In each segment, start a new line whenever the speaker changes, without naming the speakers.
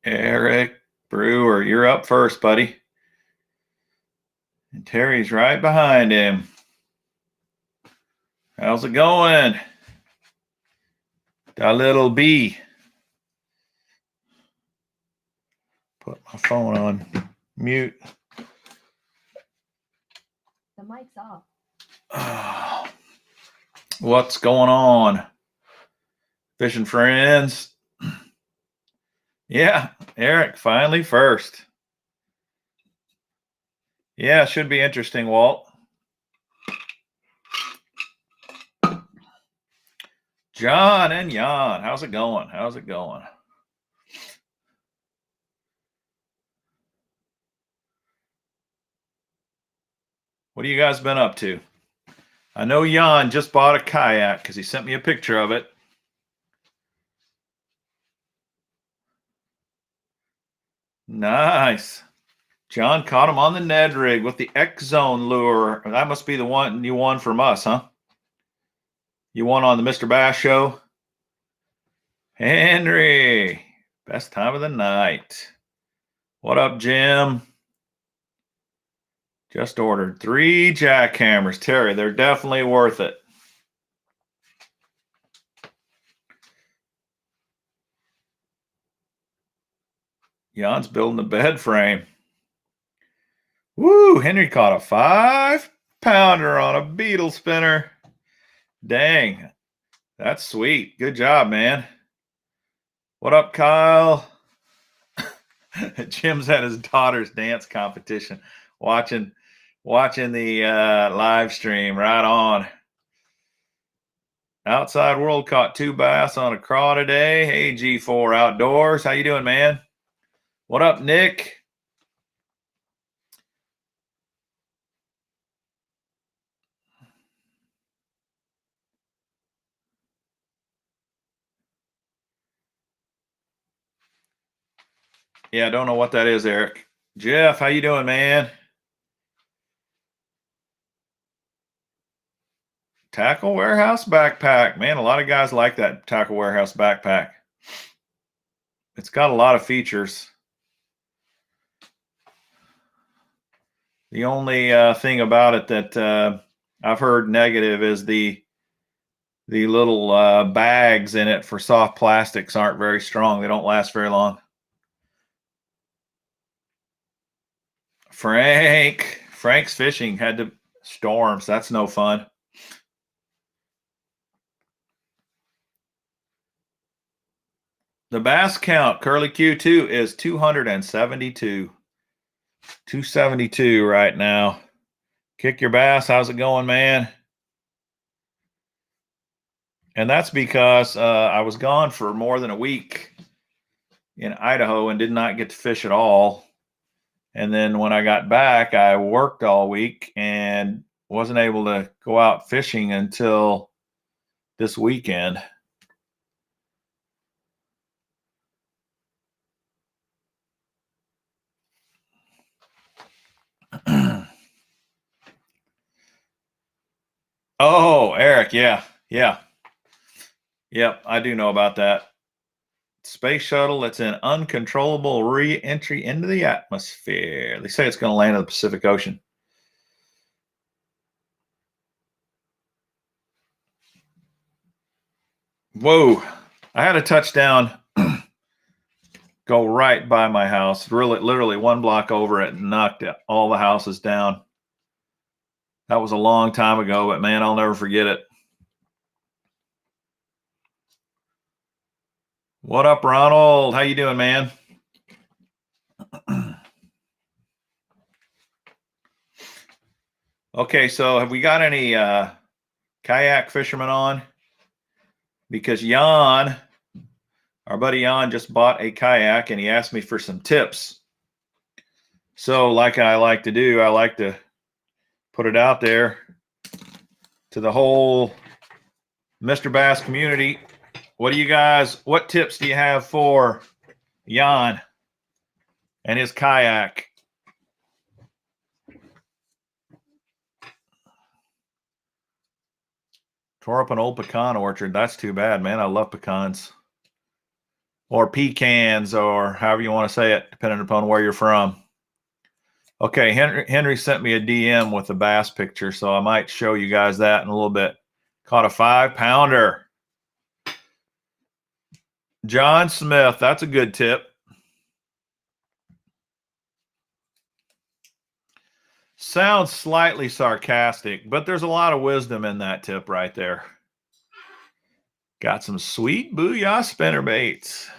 Eric Brewer, you're up first, buddy. And Terry's right behind him. How's it going? Got a little B. Put my phone on mute.
The mic's off.
What's going on? Fishing friends? Yeah, Eric, finally first. Yeah, should be interesting, Walt. John and Jan, how's it going? How's it going? What have you guys been up to? I know Jan just bought a kayak because he sent me a picture of it. Nice. John caught him on the Ned rig with the X Zone lure. That must be the one you won from us, huh? You won on the Mr. Bass show? Henry, best time of the night. What up, Jim? Just ordered 3 jackhammers. Terry, they're definitely worth it. Jan's building the bed frame. Woo, Henry caught a 5-pounder on a beetle spinner. Dang, that's sweet. Good job, man. What up, Kyle? Jim's at his daughter's dance competition, watching the live stream. Right on. Outside World caught 2 bass on a craw today. Hey, G4 Outdoors. How you doing, man? What up, Nick? Yeah, I don't know what that is, Eric. Jeff, how you doing, man? Tackle Warehouse backpack. Man, a lot of guys like that Tackle Warehouse backpack. It's got a lot of features. The only thing about it that I've heard negative is the little bags in it for soft plastics aren't very strong. They don't last very long. Frank's fishing had to storms. That's no fun. The bass count, Curly Q2, is 272. 272 right now. Kick your bass. How's it going, man? And that's because I was gone for more than a week in Idaho and did not get to fish at all. And then when I got back, I worked all week and wasn't able to go out fishing until this weekend. Oh, Eric, yeah. Yep, I do know about that. Space shuttle that's in uncontrollable re-entry into the atmosphere. They say it's going to land in the Pacific Ocean. Whoa, I had a touchdown go right by my house, really, literally 1 block over it, and knocked all the houses down. That was a long time ago, but man, I'll never forget it. What up, Ronald? How you doing, man? Okay, so have we got any kayak fishermen on? Because Jan, our buddy Jan, just bought a kayak and he asked me for some tips. So like I like to do, I like to put it out there to the whole Mr. Bass community. What tips do you have for Jan and his kayak? Tore up an old pecan orchard. That's too bad, man. I love pecans. or pecans, or however you want to say it, depending upon where you're from. Okay, Henry sent me a DM with a bass picture, so I might show you guys that in a little bit. Caught a 5-pounder. John Smith, that's a good tip. Sounds slightly sarcastic, but there's a lot of wisdom in that tip right there. Got some sweet booyah spinner baits.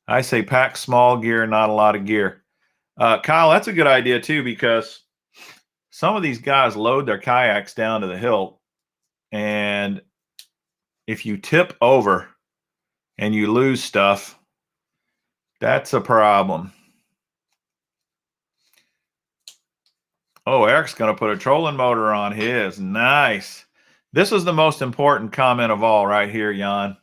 I say pack small gear, not a lot of gear. Kyle, that's a good idea too, because some of these guys load their kayaks down to the hilt, and if you tip over and you lose stuff, that's a problem. Oh, Eric's going to put a trolling motor on his. Nice. This is the most important comment of all right here, Jan.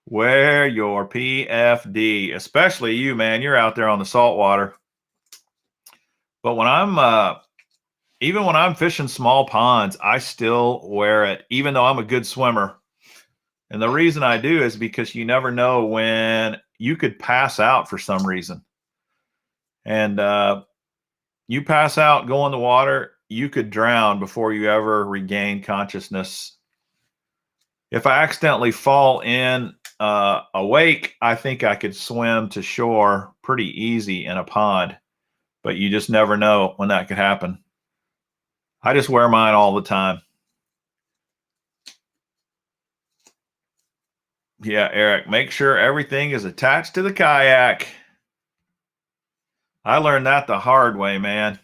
Wear your PFD, especially you, man. You're out there on the saltwater. But when even when I'm fishing small ponds, I still wear it, even though I'm a good swimmer. And the reason I do is because you never know when you could pass out for some reason. And you pass out, go in the water, you could drown before you ever regain consciousness. If I accidentally fall in awake, I think I could swim to shore pretty easy in a pond, but you just never know when that could happen. I just wear mine all the time. Yeah, Eric, make sure everything is attached to the kayak. I learned that the hard way, man.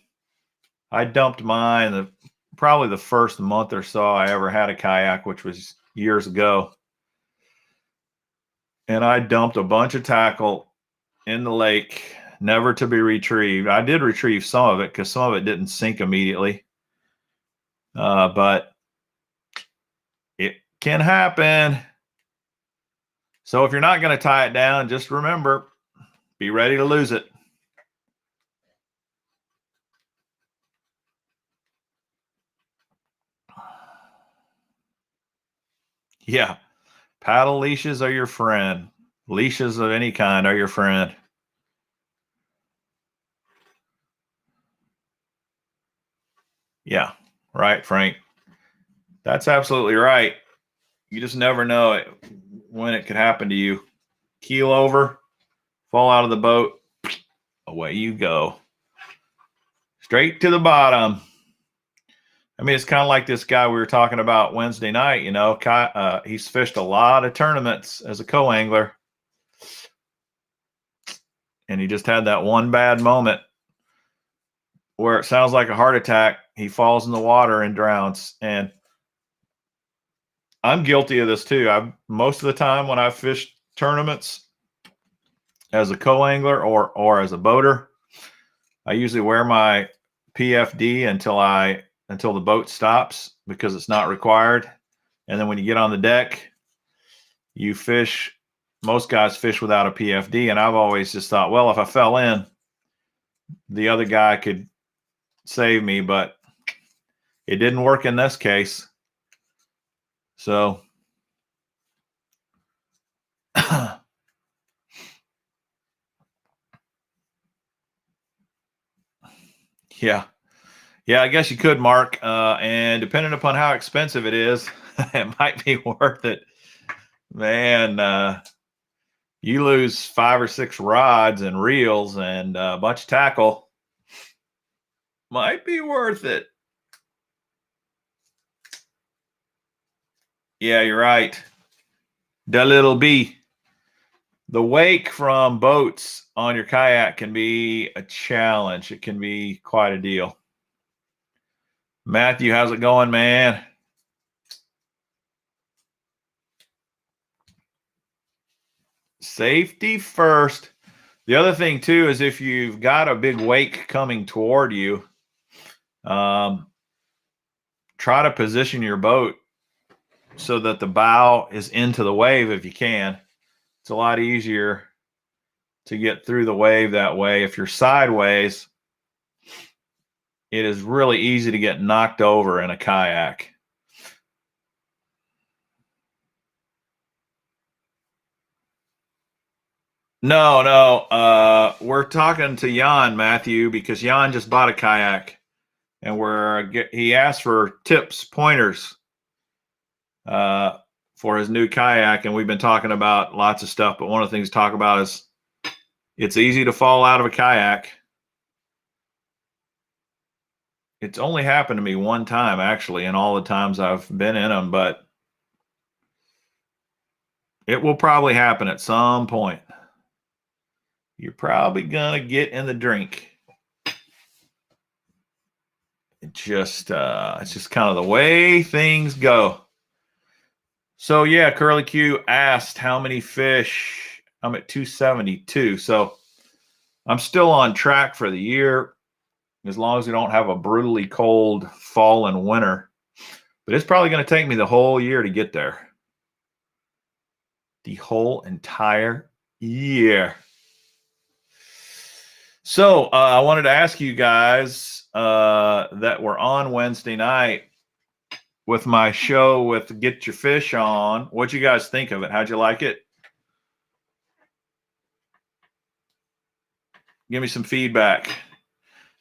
I dumped mine probably the first month or so I ever had a kayak, which was years ago. And I dumped a bunch of tackle in the lake, never to be retrieved. I did retrieve some of it because some of it didn't sink immediately. But it can happen. So if you're not going to tie it down, just remember, be ready to lose it. Yeah. Paddle leashes are your friend. Leashes of any kind are your friend. Yeah. Right, Frank. That's absolutely right. You just never know when it could happen to you. Keel over, fall out of the boat, away you go. Straight to the bottom. I mean, it's kind of like this guy we were talking about Wednesday night. You know, he's fished a lot of tournaments as a co-angler, and he just had that one bad moment where it sounds like a heart attack. He falls in the water and drowns. And I'm guilty of this too. Most of the time when I fish tournaments as a co-angler or as a boater, I usually wear my PFD until the boat stops because it's not required. And then when you get on the deck, you fish. Most guys fish without a PFD, and I've always just thought, well, if I fell in, the other guy could save me, but it didn't work in this case. So yeah. Yeah, I guess you could, Mark. And depending upon how expensive it is, it might be worth it. Man, you lose 5 or 6 rods and reels and a bunch of tackle. Might be worth it. Yeah, you're right. The little B. The wake from boats on your kayak can be a challenge. It can be quite a deal. Matthew, how's it going, man? Safety first. The other thing, too, is if you've got a big wake coming toward you, try to position your boat so that the bow is into the wave if you can. It's a lot easier to get through the wave that way. If you're sideways, it is really easy to get knocked over in a kayak. No. We're talking to Jan, Matthew, because Jan just bought a kayak, and he asked for tips, pointers, for his new kayak, and we've been talking about lots of stuff. But one of the things to talk about is it's easy to fall out of a kayak. It's only happened to me one time, actually, in all the times I've been in them, but it will probably happen at some point. You're probably gonna get in the drink. It's just kind of the way things go. So yeah, Curly Q asked how many fish. I'm at 272. So I'm still on track for the year, as long as we don't have a brutally cold fall and winter. But it's probably going to take me the whole year to get there. The whole entire year. So I wanted to ask you guys that were on Wednesday night with my show with Get Your Fish On. What'd you guys think of it? How'd you like it? Give me some feedback.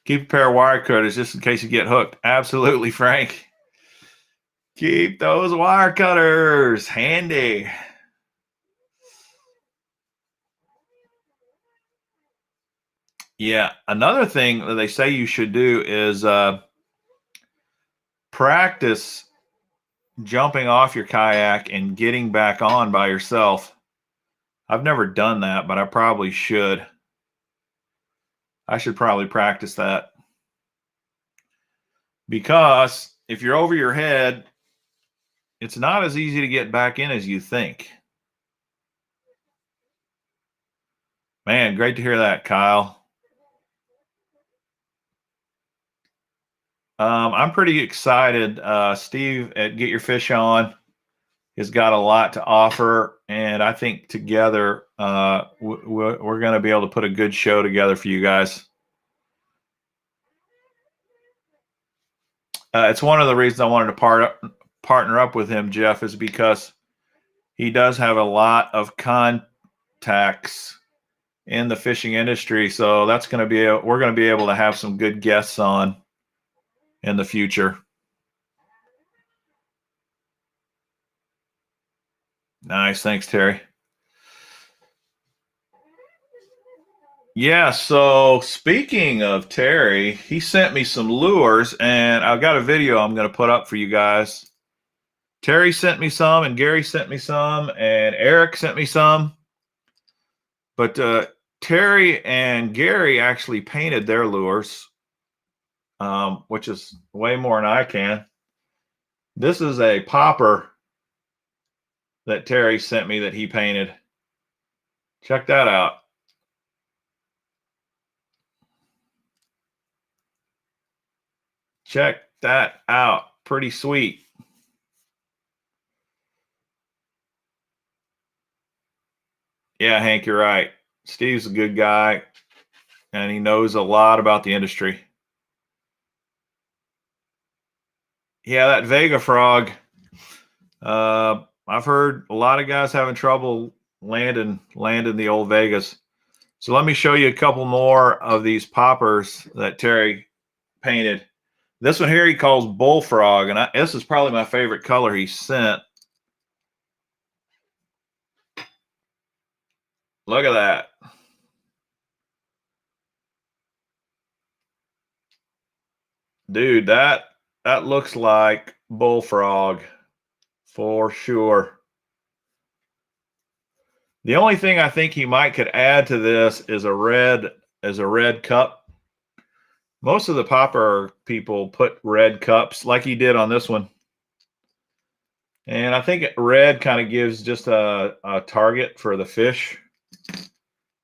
Keep a pair of wire cutters just in case you get hooked. Absolutely, Frank. Keep those wire cutters handy. Yeah, another thing that they say you should do is practice jumping off your kayak and getting back on by yourself. I've never done that, but I probably should. I should probably practice that. Because if you're over your head, it's not as easy to get back in as you think. Man, great to hear that, Kyle. I'm pretty excited. Steve at Get Your Fish On has got a lot to offer, and I think together we're going to be able to put a good show together for you guys. It's one of the reasons I wanted to partner up with him, Jeff, is because he does have a lot of contacts in the fishing industry. So that's going to be we're going to be able to have some good guests on in the future. Nice. Thanks, Terry. Yeah, so speaking of Terry, he sent me some lures, and I've got a video I'm going to put up for you guys. Terry sent me some, and Gary sent me some, and Eric sent me some. But Terry and Gary actually painted their lures, which is way more than I can. This is a popper that Terry sent me that he painted. Check that out. Check that out. Pretty sweet. Yeah, Hank, you're right. Steve's a good guy, and he knows a lot about the industry. Yeah, that Vega frog. I've heard a lot of guys having trouble landing the old Vegas. So let me show you a couple more of these poppers that Terry painted. This one here he calls bullfrog, and this is probably my favorite color he sent. Look at that. Dude, that looks like bullfrog for sure. The only thing I think he might could add to this is a red cup. Most of the popper people put red cups like he did on this one. And I think red kind of gives just a target for the fish.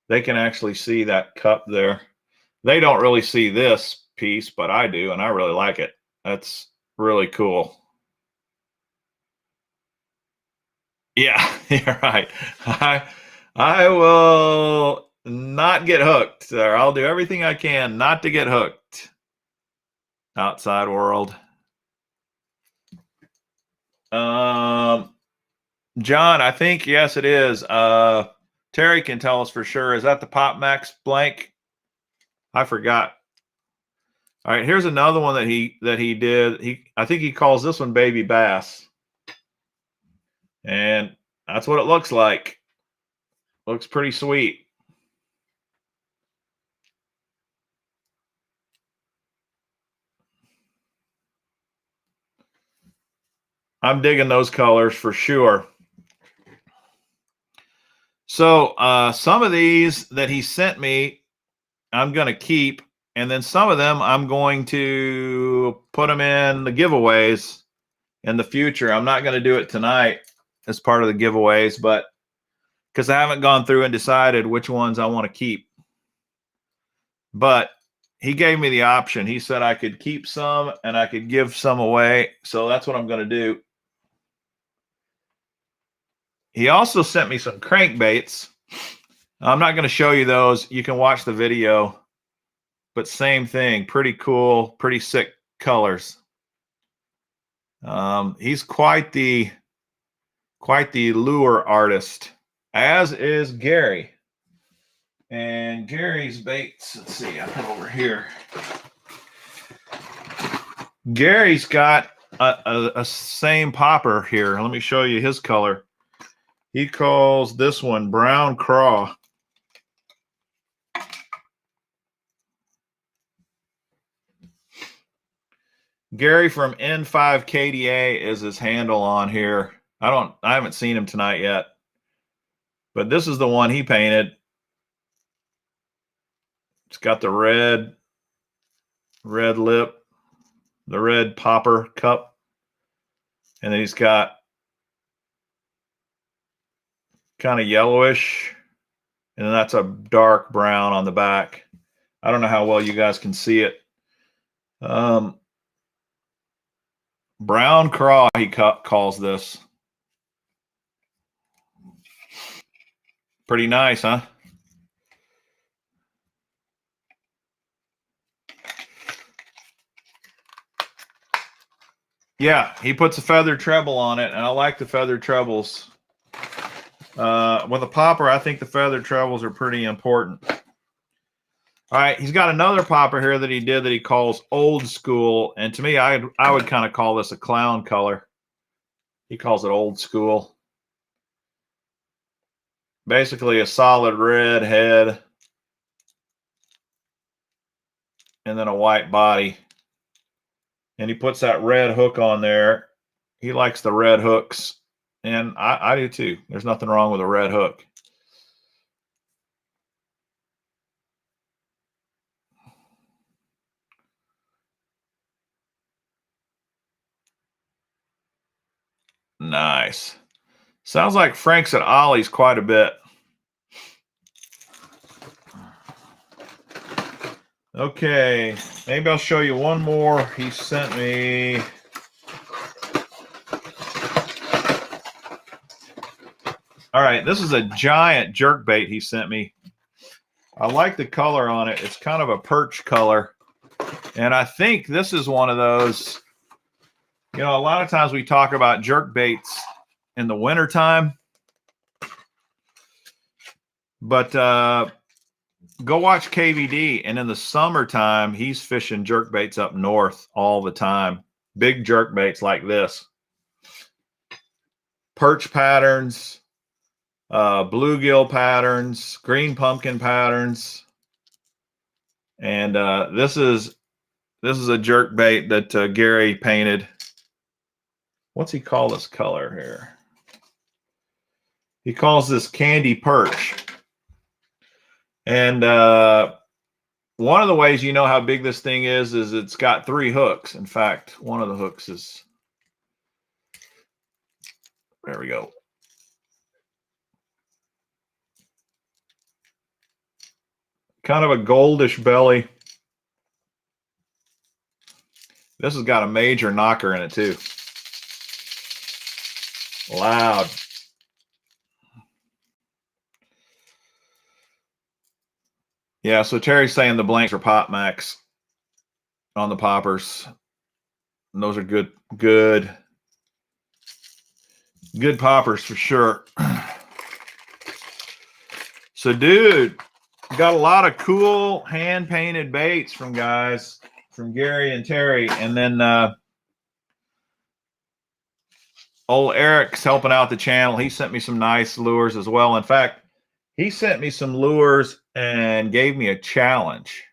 They can actually see that cup there. They don't really see this piece, but I do, and I really like it. That's really cool. Yeah, you're right. I will not get hooked, or I'll do everything I can not to get hooked. Outside world. John, I think yes, it is. Terry can tell us for sure. Is that the Pop Max blank? I forgot. All right, here's another one that he did. I think he calls this one Baby Bass. And that's what it looks like. Looks pretty sweet. I'm digging those colors for sure. So some of these that he sent me, I'm going to keep. And then some of them I'm going to put them in the giveaways in the future. I'm not going to do it tonight as part of the giveaways, but because I haven't gone through and decided which ones I want to keep. But he gave me the option. He said I could keep some and I could give some away. So that's what I'm going to do. He also sent me some crankbaits. I'm not going to show you those. You can watch the video. But same thing. Pretty cool. Pretty sick colors. He's quite the lure artist, as is Gary. And Gary's baits, let's see, I come over here. Gary's got a same popper here. Let me show you his color. He calls this one Brown Craw. Gary from N5 KDA is his handle on here. I haven't seen him tonight yet. But this is the one he painted. It's got the red lip, the red popper cup. And then he's got kind of yellowish. And then that's a dark brown on the back. I don't know how well you guys can see it. Brown Craw, he calls this. Pretty nice, huh? Yeah, he puts a feathered treble on it, and I like the feathered trebles. With a popper, I think the feathered trebles are pretty important. All right, he's got another popper here that he did that he calls Old School, and to me, I would kind of call this a clown color. He calls it Old School. Basically a solid red head and then a white body. And he puts that red hook on there. He likes the red hooks, and I do too. There's nothing wrong with a red hook. Nice. Sounds like Frank's at Ollie's quite a bit. Okay, maybe I'll show you one more he sent me. All right, this is a giant jerkbait he sent me. I like the color on it. It's kind of a perch color. And I think this is one of those, you know, a lot of times we talk about jerkbaits in the wintertime. But go watch KVD, and in the summertime, he's fishing jerkbaits up north all the time. Big jerkbaits like this. Perch patterns, bluegill patterns, green pumpkin patterns. And this is a jerkbait that Gary painted. What's he call this color here? He calls this Candy Perch. And one of the ways you know how big this thing is it's got 3 hooks. In fact, one of the hooks is, there we go. Kind of a goldish belly. This has got a major knocker in it too. Loud. Yeah, so Terry's saying the blanks are Pop Max on the poppers. And those are good poppers for sure. So, dude, got a lot of cool hand-painted baits from guys, from Gary and Terry. And then old Eric's helping out the channel. He sent me some nice lures as well. In fact, he sent me some lures and gave me a challenge.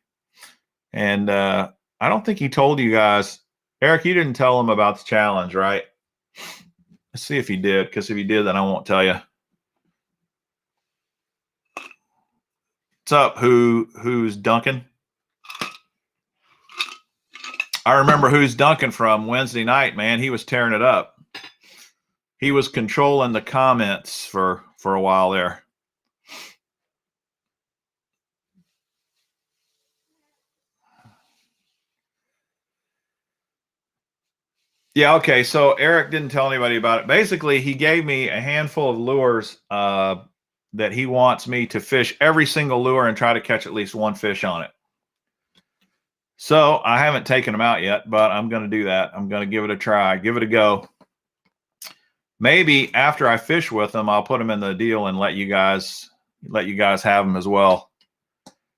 And I don't think he told you guys. Eric, you didn't tell him about the challenge, right? Let's see if he did, because if he did, then I won't tell you. What's up, who's Duncan? I remember who's Duncan from Wednesday night, man. He was tearing it up. He was controlling the comments for a while there. Yeah, okay. So Eric didn't tell anybody about it. Basically, he gave me a handful of lures that he wants me to fish every single lure and try to catch at least one fish on it. So I haven't taken them out yet, but I'm going to do that. I'm going to give it a try, give it a go. Maybe after I fish with them, I'll put them in the deal and let you guys have them as well.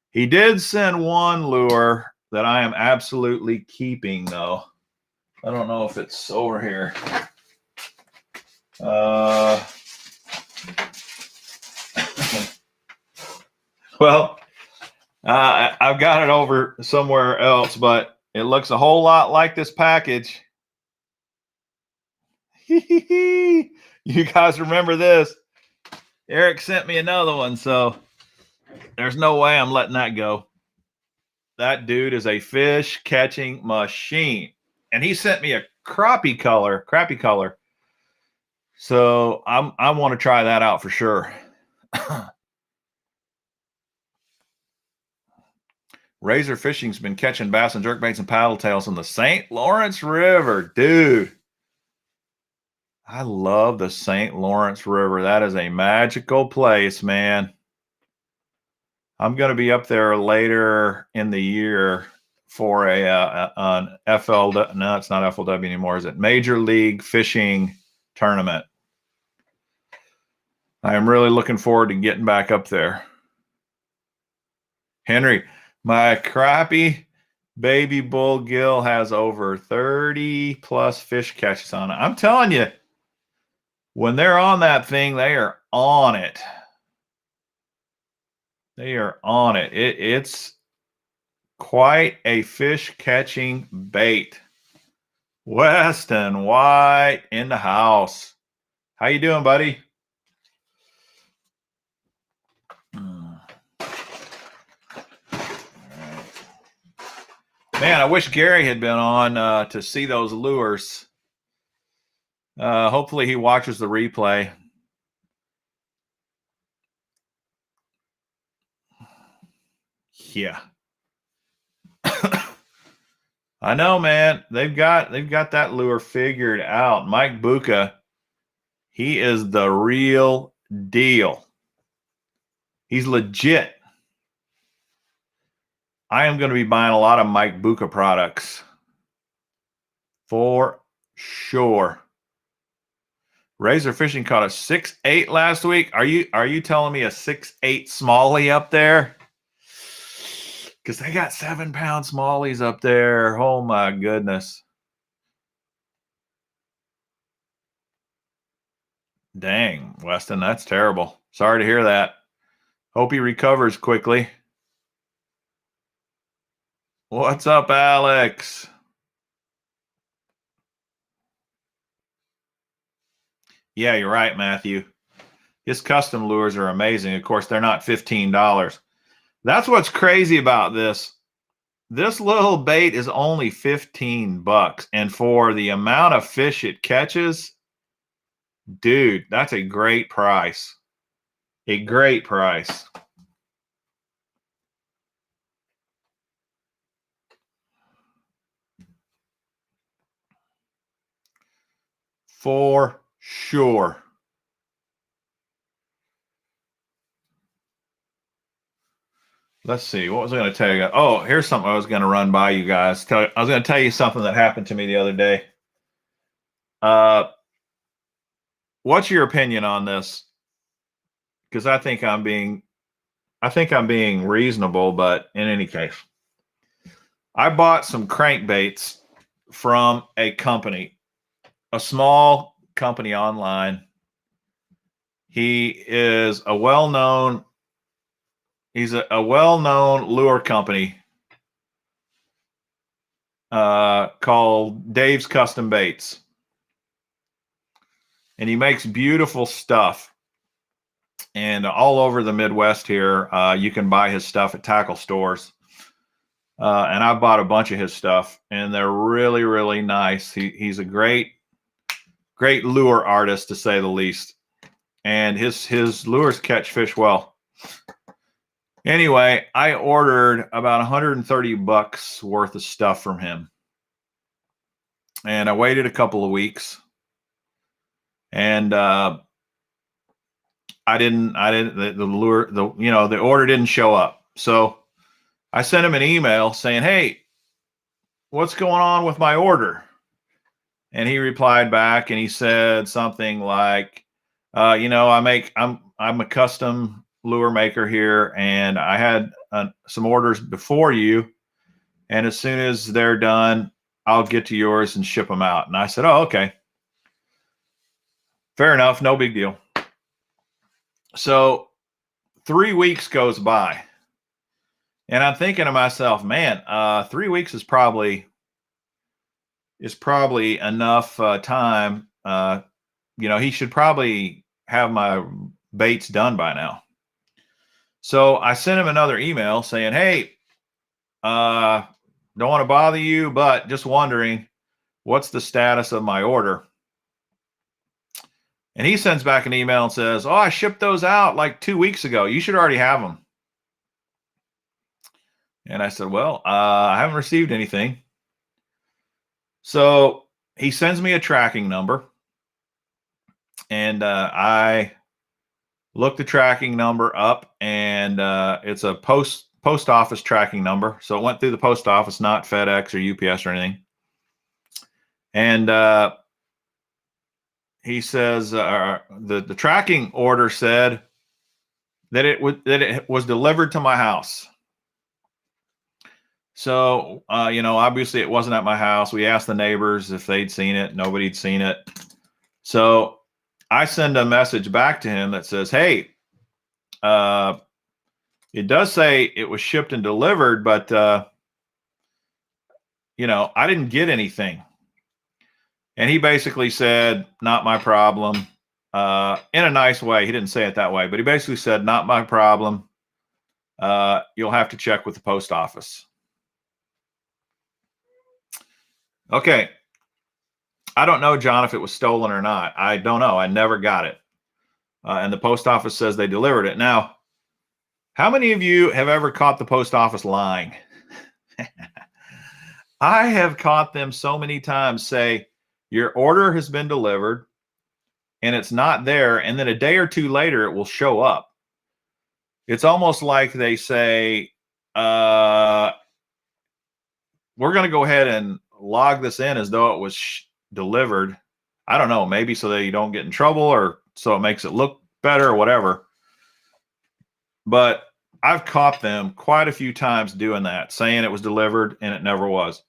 He did send one lure that I am absolutely keeping, though. I don't know if it's over here. Well, I've got it over somewhere else, but it looks a whole lot like this package. You guys remember this? Eric sent me another one, so there's no way I'm letting that go. That dude is a fish catching machine. And he sent me a crappie color. So I want to try that out for sure. Razor Fishing's been catching bass and jerkbaits and paddle tails in the St. Lawrence River. Dude, I love the St. Lawrence River. That is a magical place, man. I'm going to be up there later in the year for an FLW. No, it's not FLW anymore. Is it Major League Fishing Tournament? I am really looking forward to getting back up there. Henry, my crappie baby bull gill has over 30 plus fish catches on it. I'm telling you, when they're on that thing, they are on it. They are on it. It's quite a fish catching bait. Weston White in the house. How you doing, buddy? Man, I wish Gary had been on to see those lures. Hopefully he watches the replay. Yeah. I know, man. They've got that lure figured out. Mike Buca, he is the real deal. He's legit. I am going to be buying a lot of Mike Buca products for sure. Razor Fishing caught a 6'8" last week. Are you telling me a 6'8" smallie up there? Because they got 7-pound smallies up there. Oh my goodness. Dang, Weston, that's terrible. Sorry to hear that. Hope he recovers quickly. What's up, Alex? Yeah, you're right, Matthew. His custom lures are amazing. Of course, they're not $15. That's what's crazy about this. This little bait is only $15. And for the amount of fish it catches, dude, that's a great price. A great price. For sure. Let's see. What was I going to tell you? Oh, here's something I was going to run by you guys. I was going to tell you something that happened to me the other day. What's your opinion on this? Because I think I'm being I think I'm being reasonable, but in any case, I bought some crankbaits from a company, a small company online. He is a well-known, he's a well-known lure company called Dave's Custom Baits. And he makes beautiful stuff. And all over the Midwest here, you can buy his stuff at tackle stores. And I bought a bunch of his stuff, and they're really, really nice. He's a great lure artist, to say the least. And his lures catch fish well. Anyway, I ordered about $130 worth of stuff from him. And I waited a couple of weeks. And I didn't the order didn't show up. So I sent him an email saying, "Hey, what's going on with my order?" And he replied back and he said something like, I'm a custom lure maker here, and I had some orders before you, and as soon as they're done, I'll get to yours and ship them out." And I said, "Oh, okay. Fair enough, no big deal." So 3 weeks goes by, and I'm thinking to myself, man, 3 weeks is probably enough time. He should probably have my baits done by now. So I sent him another email saying, "Hey, don't want to bother you, but just wondering, what's the status of my order?" And he sends back an email and says, "Oh, I shipped those out like 2 weeks ago. You should already have them." And I said, "Well, I haven't received anything." So he sends me a tracking number, and I look the tracking number up, and it's a post office tracking number. So it went through the post office, not FedEx or UPS or anything. And he says the tracking order said that it was delivered to my house. So obviously it wasn't at my house. We asked the neighbors if they'd seen it. Nobody'd seen it. So I send a message back to him that says, "Hey, it does say it was shipped and delivered, but I didn't get anything." And he basically said, "Not my problem," in a nice way. He didn't say it that way, but he basically said, "Not my problem. You'll have to check with the post office." Okay. I don't know, John, if it was stolen or not. I don't know. I never got it. And the post office says they delivered it. Now, how many of you have ever caught the post office lying? I have caught them so many times say, "Your order has been delivered," and it's not there. And then a day or two later, it will show up. It's almost like they say, "We're going to go ahead and log this in as though it was delivered." I don't know, maybe so that you don't get in trouble, or so it makes it look better, or whatever. But I've caught them quite a few times doing that, saying it was delivered and it never was.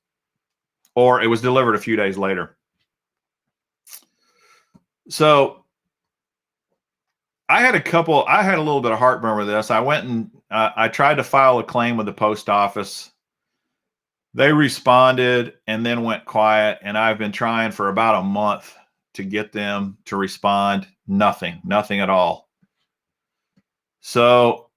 Or it was delivered a few days later. So I had a little bit of heartburn with this. I went and I tried to file a claim with the post office. They responded and then went quiet, and I've been trying for about a month to get them to respond. Nothing at all. So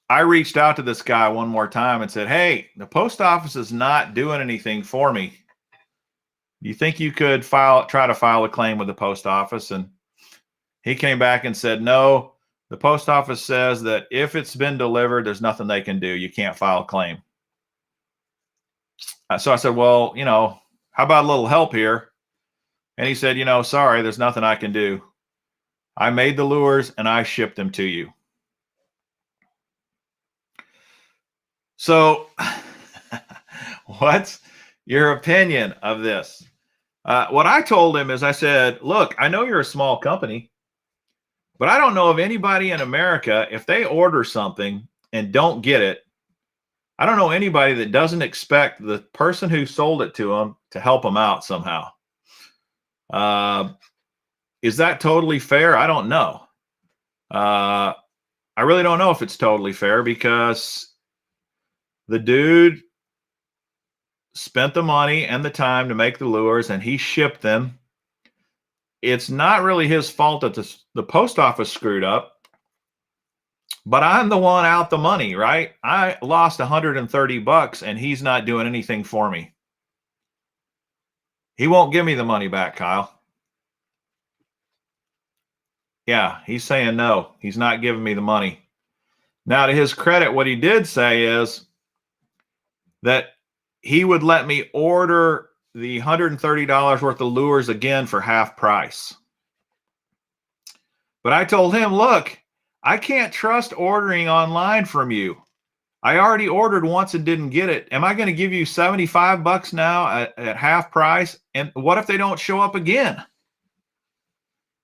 I reached out to this guy one more time and said, "Hey, the post office is not doing anything for me. You think you could try to file a claim with the post office?" And he came back and said, "No, the post office says that if it's been delivered, there's nothing they can do. You can't file a claim." So I said, "Well, how about a little help here?" And he said, "Sorry, there's nothing I can do. I made the lures and I shipped them to you." So what's your opinion of this? What I told him is, I said, "Look, I know you're a small company. But I don't know of anybody in America, if they order something and don't get it, I don't know anybody that doesn't expect the person who sold it to them to help them out somehow. Is that totally fair? I don't know. I really don't know if it's totally fair, because the dude spent the money and the time to make the lures, and he shipped them. It's not really his fault that the post office screwed up, but I'm the one out the money, right? I lost $130 and he's not doing anything for me. He won't give me the money back, Kyle. Yeah, he's saying no. He's not giving me the money. Now, to his credit, what he did say is that he would let me order the $130 worth of lures again for half price. But I told him, look, I can't trust ordering online from you. I already ordered once and didn't get it. Am I going to give you $75 now at half price? And what if they don't show up again?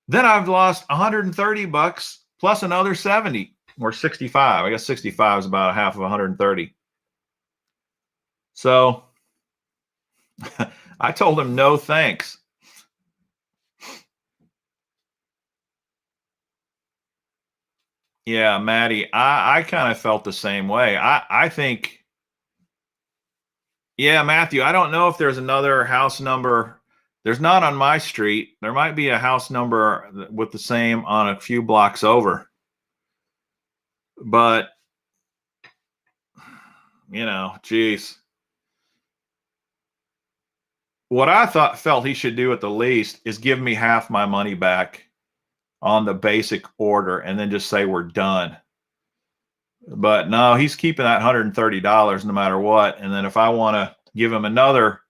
Then I've lost $130 plus another 70 or 65. I guess 65 is about half of 130. So I told him no thanks. Yeah, Maddie, I kind of felt the same way. I think, yeah, Matthew, I don't know if there's another house number. There's not on my street. There might be a house number with the same on a few blocks over. But, you know, geez. What I felt he should do at the least is give me half my money back on the basic order and then just say we're done. But no, he's keeping that $130 no matter what. And then if I want to give him another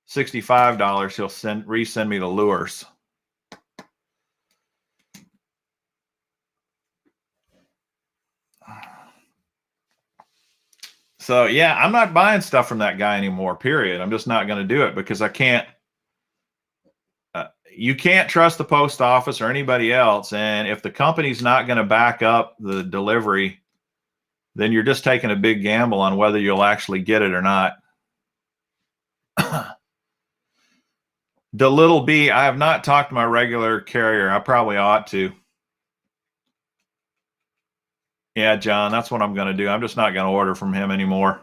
$65, he'll resend me the lures. So yeah, I'm not buying stuff from that guy anymore, period. I'm just not going to do it because I can't. You can't trust the post office or anybody else. And if the company's not going to back up the delivery, then you're just taking a big gamble on whether you'll actually get it or not. The little B, I have not talked to my regular carrier. I probably ought to. Yeah, John, that's what I'm going to do. I'm just not going to order from him anymore.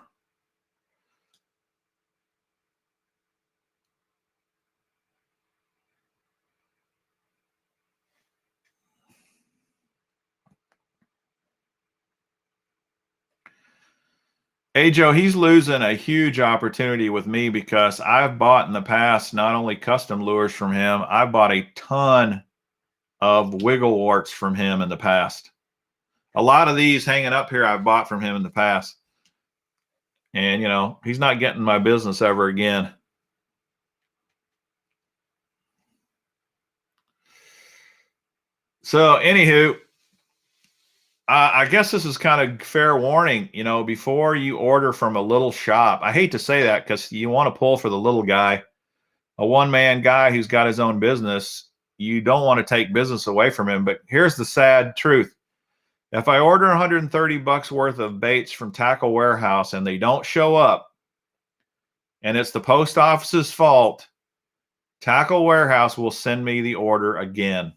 Hey, Joe, he's losing a huge opportunity with me because I've bought in the past not only custom lures from him, I bought a ton of wiggle warts from him in the past. A lot of these hanging up here I've bought from him in the past. And, you know, he's not getting my business ever again. So, anywho, I guess this is kind of fair warning, you know, before you order from a little shop. I hate to say that because you want to pull for the little guy, a one-man guy who's got his own business. You don't want to take business away from him. But here's the sad truth. If I order $130 worth of baits from Tackle Warehouse and they don't show up, and it's the post office's fault, Tackle Warehouse will send me the order again.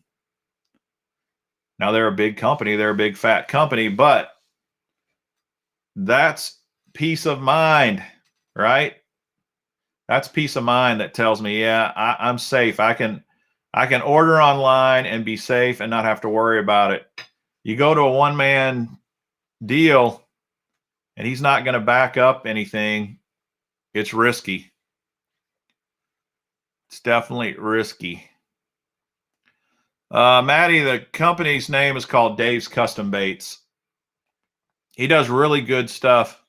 Now, they're a big company. They're a big, fat company, but that's peace of mind, right? That's peace of mind that tells me, yeah, I'm safe. I can order online and be safe and not have to worry about it. You go to a one-man deal and he's not going to back up anything. It's risky. It's definitely risky. Maddie, the company's name is called Dave's Custom Baits. He does really good stuff.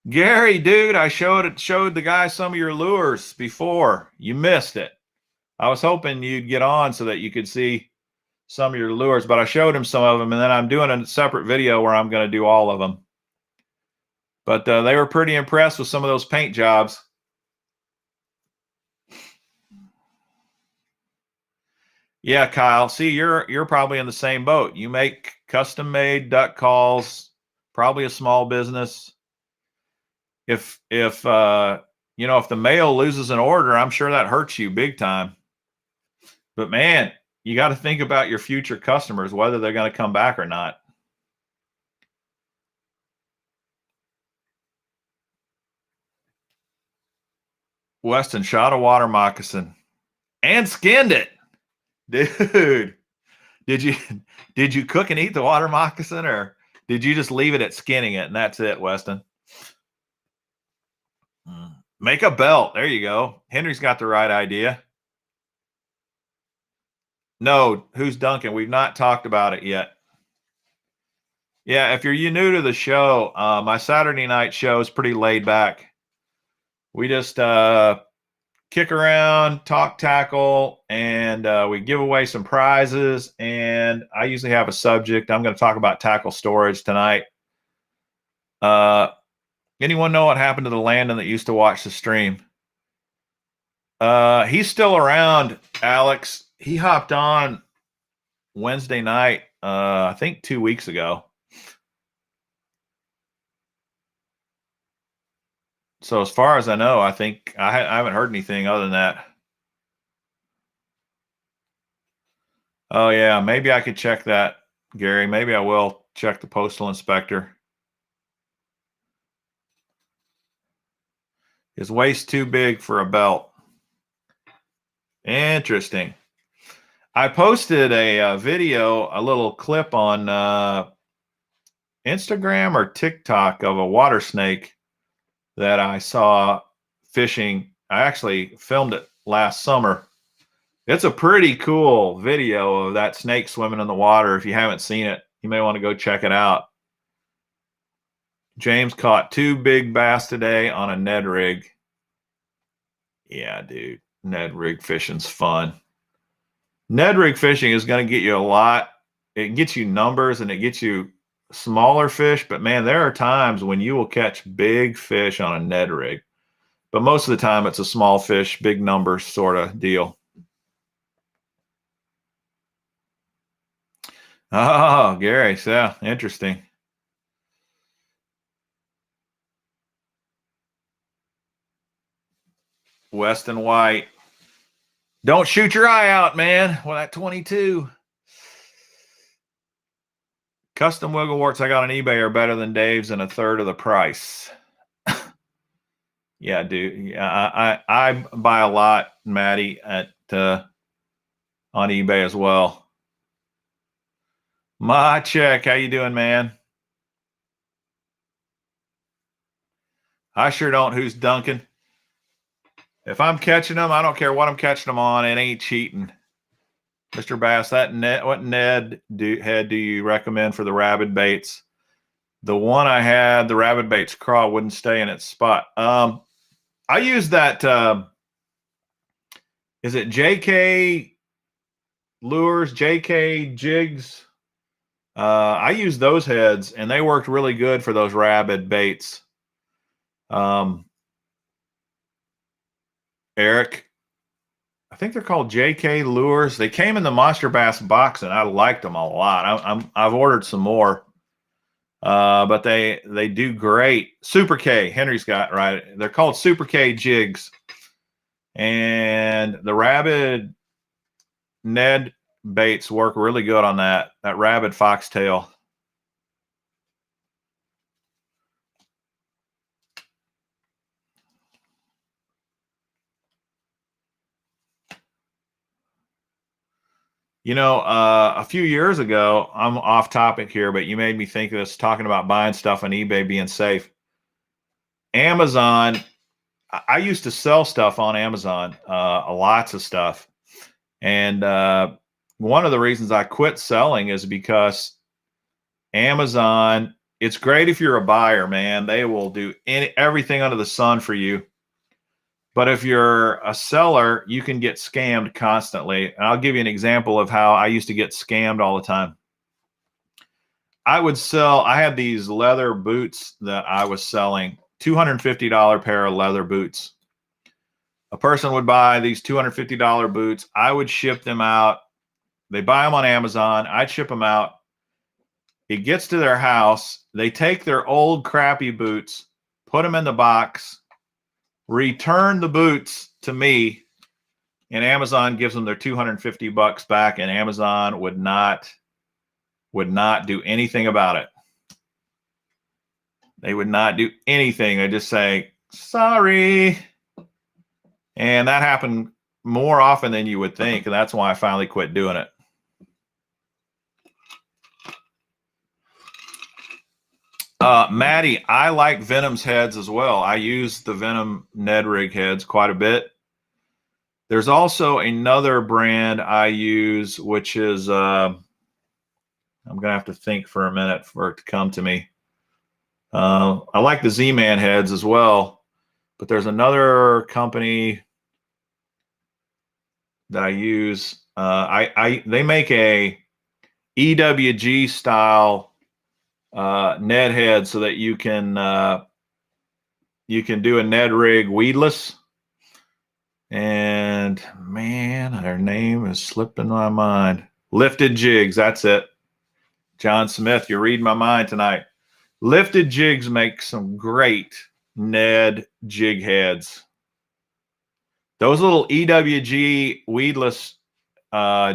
Gary, dude, I showed the guy some of your lures before. You missed it. I was hoping you'd get on so that you could see some of your lures, but I showed him some of them, and then I'm doing a separate video where I'm going to do all of them. But they were pretty impressed with some of those paint jobs. Yeah, Kyle. See, you're probably in the same boat. You make custom made duck calls, probably a small business. If if the mail loses an order, I'm sure that hurts you big time. But man, you got to think about your future customers, whether they're going to come back or not. Weston shot a water moccasin and skinned it. Dude, did you did you cook and eat the water moccasin, or did you just leave it at skinning it and that's it, Weston? Make a belt. There you go. Henry's got the right idea. No, who's Duncan? We've not talked about it yet. Yeah, if you're new to the show, my Saturday night show is pretty laid back. We just kick around, talk tackle, and we give away some prizes. And I usually have a subject. I'm going to talk about tackle storage tonight. Anyone know what happened to the Landon that used to watch the stream? He's still around, Alex. He hopped on Wednesday night, I think 2 weeks ago. So as far as I know, I think I haven't heard anything other than that. Oh yeah, maybe I could check that, Gary. Maybe I will check the postal inspector. His waist too big for a belt. Interesting. I posted a video, a little clip on Instagram or TikTok of a water snake that I saw fishing. I actually filmed it last summer. It's a pretty cool video of that snake swimming in the water. If you haven't seen it, you may want to go check it out. James caught 2 big bass today on a Ned rig. Yeah, dude, Ned rig fishing's fun. Ned rig fishing is going to get you a lot. It gets you numbers and it gets you smaller fish, but man, there are times when you will catch big fish on a Ned rig. But most of the time it's a small fish, big numbers sort of deal. Oh, Gary, yeah, interesting. Weston White. Don't shoot your eye out, man. Well, that 22. Custom wiggle warts I got on eBay are better than Dave's and a third of the price. Yeah, dude. Yeah, I buy a lot, Maddie, at on eBay as well. My check, how you doing, man? I sure don't. Who's Duncan? If I'm catching them, I don't care what I'm catching them on. It ain't cheating. Mr. Bass, what Ned head do you recommend for the rabid baits? The one I had, the rabid baits craw, wouldn't stay in its spot. I use that. Is it JK lures, JK jigs? I use those heads, and they worked really good for those rabid baits. Eric, I think they're called JK lures. They came in the Monster Bass box, and I liked them a lot. I've ordered some more, but they do great. Super K, Henry's got right. They're called Super K jigs, and the rabid Ned baits work really good on that rabid foxtail. A few years ago, I'm off topic here, but you made me think of this talking about buying stuff on eBay being safe. Amazon, I used to sell stuff on Amazon, lots of stuff. And one of the reasons I quit selling is because Amazon, it's great if you're a buyer, man. They will do everything under the sun for you. But if you're a seller, you can get scammed constantly. And I'll give you an example of how I used to get scammed all the time. I had these leather boots that I was selling, $250 pair of leather boots. A person would buy these $250 boots. I would ship them out They buy them on Amazon. I'd ship them out. It gets to their house. They take their old crappy boots, put them in the box, return the boots to me, and Amazon gives them their $250 back, and Amazon would not do anything about it. They would not do anything. They just say, sorry. And that happened more often than you would think, and that's why I finally quit doing it. Maddie, I like Venom's heads as well. I use the Venom Ned Rig heads quite a bit. There's also another brand I use, which is, I'm going to have to think for a minute for it to come to me. I like the Z-Man heads as well, but there's another company that I use. They make a EWG style Ned head so that you can do a Ned rig weedless. And man, her name is slipping my mind. Lifted Jigs, that's it. John Smith, you're reading my mind tonight. Lifted Jigs make some great Ned jig heads. Those little EWG weedless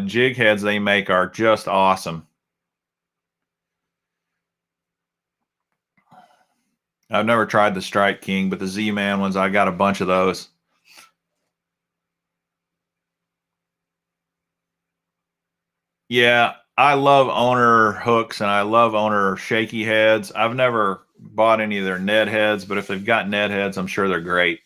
jig heads they make are just awesome. I've never tried the Strike King, but the Z-Man ones, I got a bunch of those. Yeah, I love owner hooks and I love owner shaky heads. I've never bought any of their Ned heads, but if they've got Ned heads, I'm sure they're great.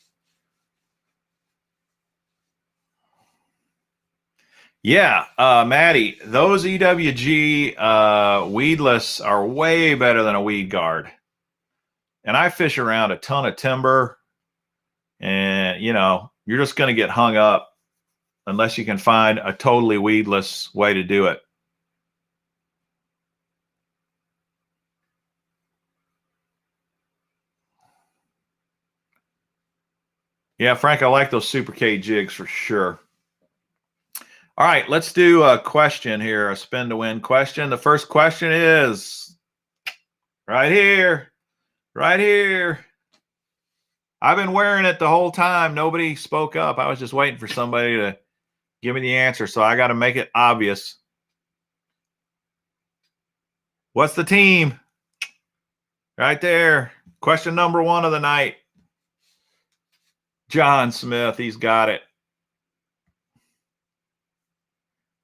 Yeah, Maddie, those EWG weedless are way better than a weed guard. And I fish around a ton of timber, and you know, you're just going to get hung up unless you can find a totally weedless way to do it. Yeah, Frank, I like those Super K jigs for sure. All right, let's do a question here, a spin to win question. The first question is right here, right here. I've been wearing it the whole time. Nobody spoke up. I was just waiting for somebody to give me the answer, so I got to make it obvious. What's the team? Right there. Question number 1 of the night. John Smith, he's got it.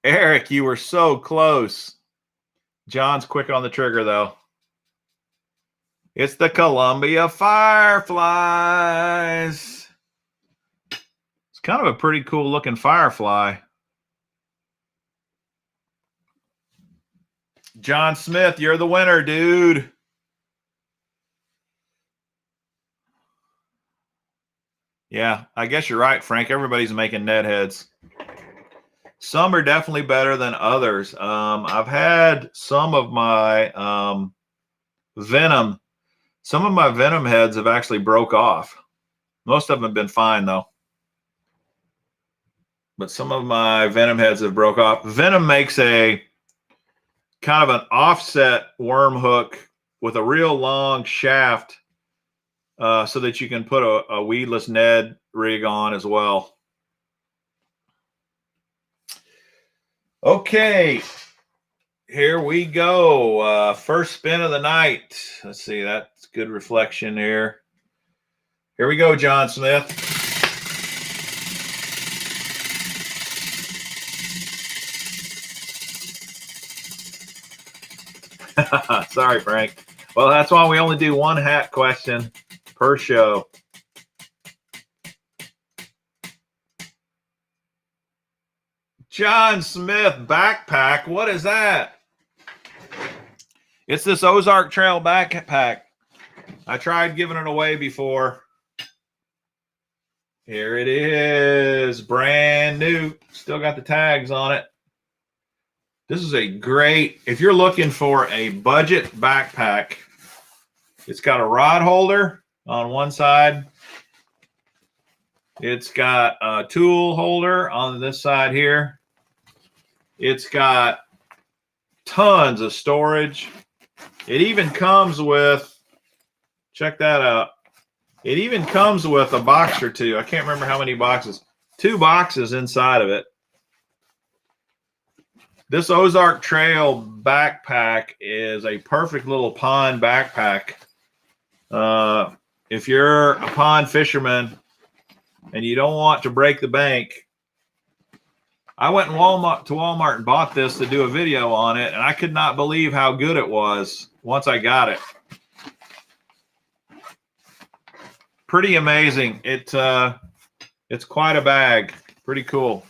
Eric, you were so close. John's quick on the trigger, though. It's the Columbia Fireflies. It's kind of a pretty cool looking firefly. John Smith, you're the winner, dude. Yeah, I guess you're right, Frank. Everybody's making Ned heads. Some are definitely better than others. I've had some of my Venom. Some of my Venom heads have actually broke off. Most of them have been fine, though. But some of my Venom heads have broke off. Venom makes a kind of an offset worm hook with a real long shaft so that you can put a weedless Ned rig on as well. Okay, here we go. First spin of the night. Let's see, that's good reflection here. Here we go, John Smith. Sorry, Frank. Well, that's why we only do one hat question per show. John Smith backpack. What is that? It's this Ozark Trail backpack. I tried giving it away before. Here it is. Brand new. Still got the tags on it. This is a great, if you're looking for a budget backpack, it's got a rod holder on one side. It's got a tool holder on this side here. It's got tons of storage. It even comes with, check that out. It even comes with a box or two. I can't remember how many boxes. 2 boxes inside of it. This Ozark Trail backpack is a perfect little pond backpack. If you're a pond fisherman and you don't want to break the bank, I went to Walmart and bought this to do a video on it, and I could not believe how good it was once I got it. Pretty amazing. It's quite a bag. Pretty cool.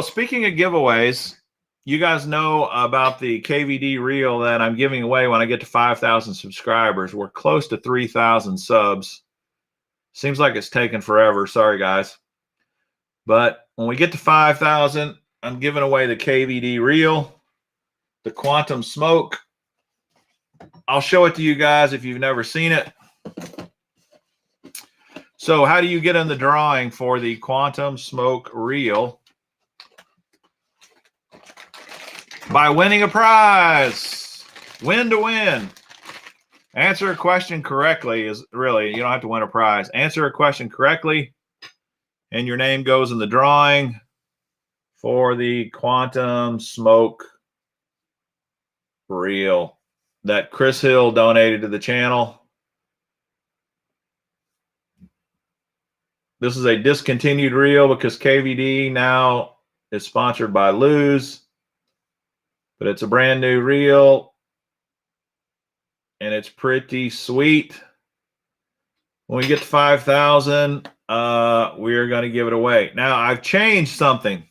Speaking of giveaways, you guys know about the KVD reel that I'm giving away when I get to 5,000 subscribers. We're close to 3,000 subs. Seems like it's taken forever. Sorry, guys. But when we get to 5,000, I'm giving away the KVD reel, the Quantum Smoke. I'll show it to you guys if you've never seen it. So how do you get in the drawing for the Quantum Smoke reel? By winning a prize. Win to win. Answer a question correctly is really, you don't have to win a prize. Answer a question correctly, and your name goes in the drawing for the Quantum Smoke reel that Chris Hill donated to the channel. This is a discontinued reel because KVD now is sponsored by Lose. But it's a brand new reel, and it's pretty sweet. When we get to 5,000, we're going to give it away. Now, I've changed something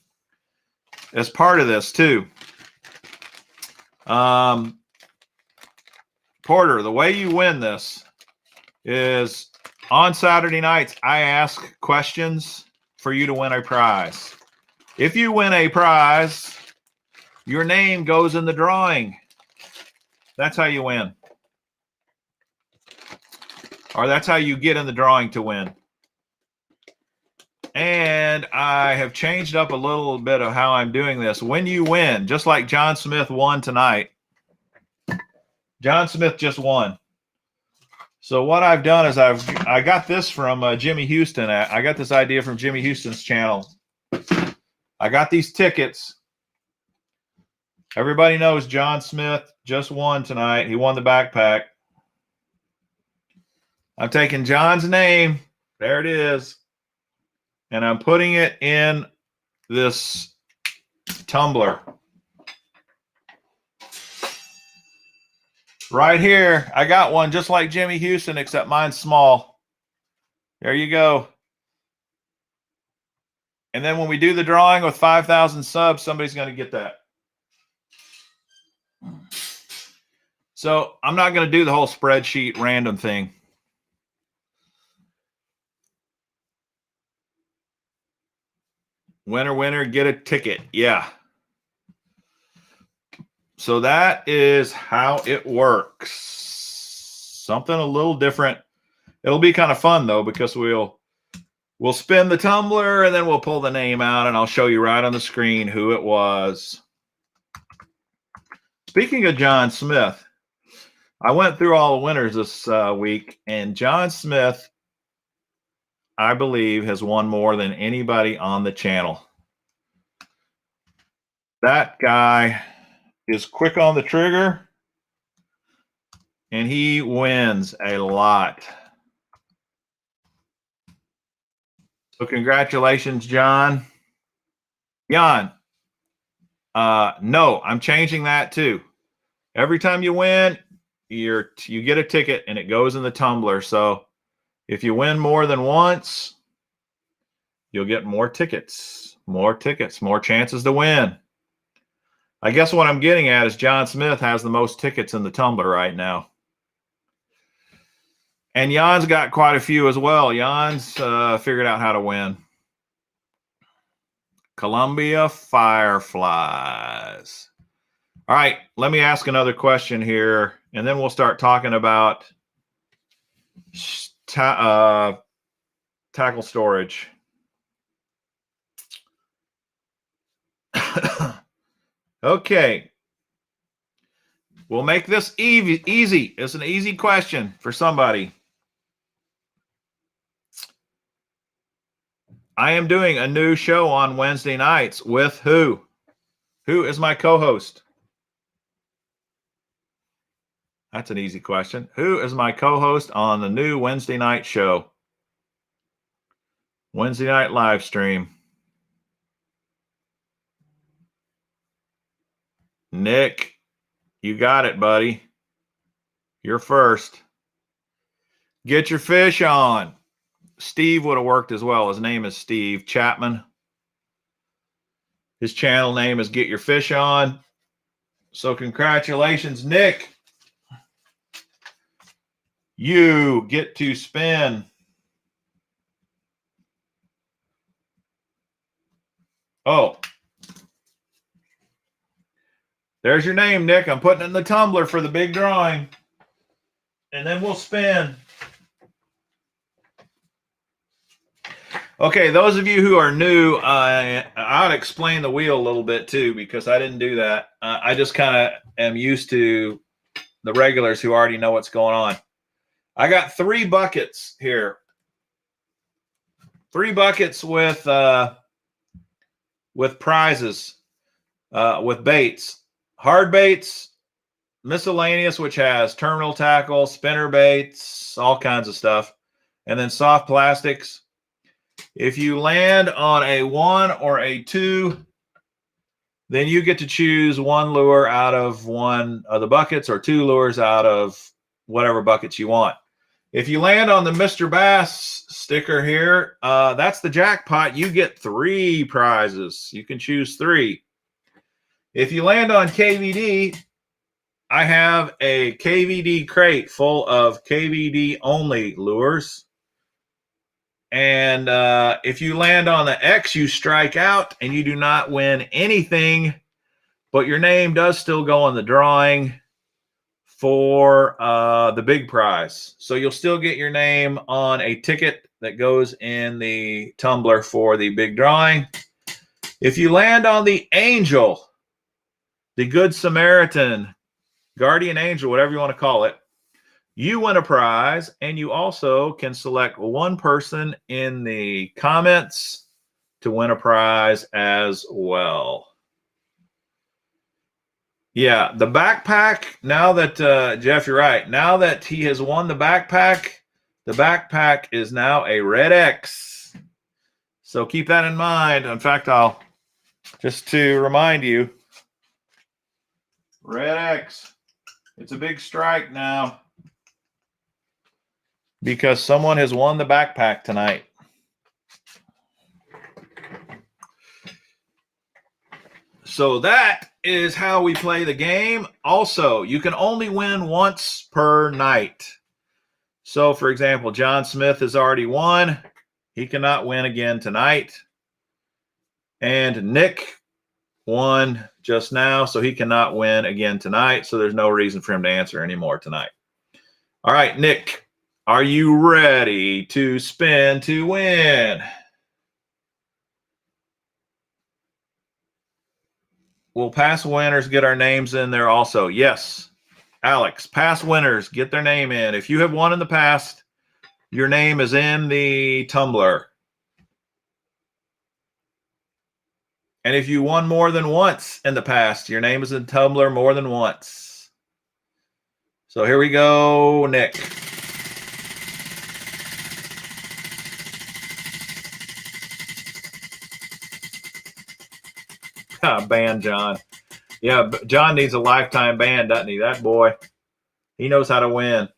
as part of this, too. Porter, the way you win this is on Saturday nights, I ask questions for you to win a prize. If you win a prize, your name goes in the drawing. That's how you win. Or that's how you get in the drawing to win. And I have changed up a little bit of how I'm doing this. When you win, just like John Smith won tonight. John Smith just won. So what I've done is I got this from Jimmy Houston. I got this idea from Jimmy Houston's channel. I got these tickets. Everybody knows John Smith just won tonight. He won the backpack. I'm taking John's name. There it is. And I'm putting it in this tumbler. Right here. I got one just like Jimmy Houston, except mine's small. There you go. And then when we do the drawing with 5,000 subs, somebody's going to get that. So I'm not going to do the whole spreadsheet random thing. Winner, winner, get a ticket. Yeah. So that is how it works. Something a little different. It'll be kind of fun though, because we'll spin the tumbler and then we'll pull the name out and I'll show you right on the screen who it was. Speaking of John Smith, I went through all the winners this week, and John Smith, I believe, has won more than anybody on the channel. That guy is quick on the trigger, and he wins a lot. So congratulations, John. Jan, no, I'm changing that too. Every time you win, you get a ticket and it goes in the tumbler. So if you win more than once, you'll get more tickets, more chances to win. I guess what I'm getting at is John Smith has the most tickets in the tumbler right now. And Jan's got quite a few as well. Jan's figured out how to win. Columbia Fireflies. All right, let me ask another question here, and then we'll start talking about tackle storage. Okay. We'll make this easy. It's an easy question for somebody. I am doing a new show on Wednesday nights with who? Who is my co-host? That's an easy question. Who is my co-host on the new Wednesday night show? Wednesday night live stream. Nick, you got it, buddy. You're first. Get your fish on. Steve would have worked as well. His name is Steve Chapman. His channel name is Get Your Fish On. So congratulations, Nick. You get to spin. Oh. There's your name, Nick. I'm putting it in the tumbler for the big drawing. And then we'll spin. Okay, those of you who are new, I'll explain the wheel a little bit too, because I didn't do that. I just kind of am used to the regulars who already know what's going on. I got 3 buckets here. 3 buckets with prizes, with baits. Hard baits, miscellaneous, which has terminal tackle, spinner baits, all kinds of stuff. And then soft plastics. If you land on a 1 or a 2, then you get to choose 1 lure out of one of the buckets or 2 lures out of whatever buckets you want. If you land on the Mr. Bass sticker here, that's the jackpot. You get 3 prizes. You can choose 3. If you land on KVD, I have a KVD crate full of KVD only lures. And if you land on the X, you strike out and you do not win anything, but your name does still go on the drawing for the big prize. So you'll still get your name on a ticket that goes in the tumbler for the big drawing. If you land on the Angel, the Good Samaritan, Guardian Angel, whatever you want to call it, you win a prize, and you also can select 1 person in the comments to win a prize as well. Yeah, the backpack, now that, Jeff, you're right. Now that he has won the backpack is now a red X. So keep that in mind. In fact, I'll, just to remind you, red X. It's a big strike now because someone has won the backpack tonight. So that is how we play the game. Also, you can only win once per night. So, for example, John Smith has already won. He cannot win again tonight. And Nick won just now, so he cannot win again tonight. So there's no reason for him to answer anymore tonight. All right, Nick, are you ready to spin to win? Will past winners get our names in there also? Yes. Alex, past winners, get their name in. If you have won in the past, your name is in the tumbler. And if you won more than once in the past, your name is in the tumbler more than once. So here we go, Nick. Ban John. Yeah, John needs a lifetime ban, doesn't he? That boy. He knows how to win.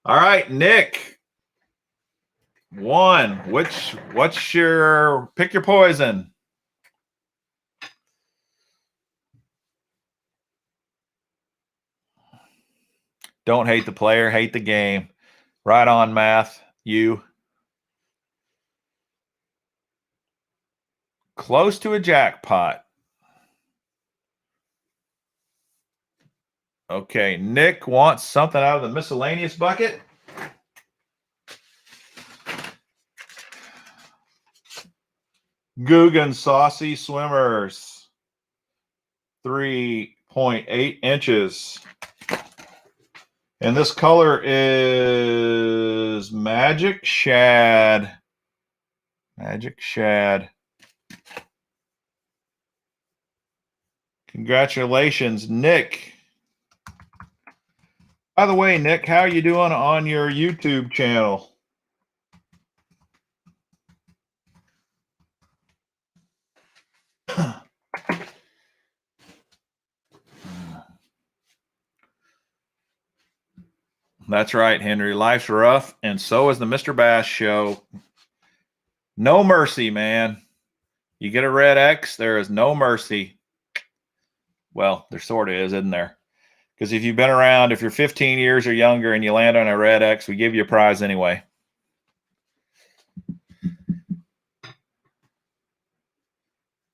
All right, Nick. 1. What's your, pick your poison. Don't hate the player, hate the game. Right on, Math. You. Close to a jackpot. Okay, Nick wants something out of the miscellaneous bucket. Guggen Saucy Swimmers. 3.8 inches. And this color is Magic Shad. Magic Shad. Congratulations, Nick. By the way, Nick, how are you doing on your YouTube channel? That's right, Henry. Life's rough, and so is the Mr. Bass Show. No mercy, man. You get a red X, there is no mercy. Well, there sort of is, isn't there? Because if you've been around, if you're 15 years or younger and you land on a red X, we give you a prize anyway.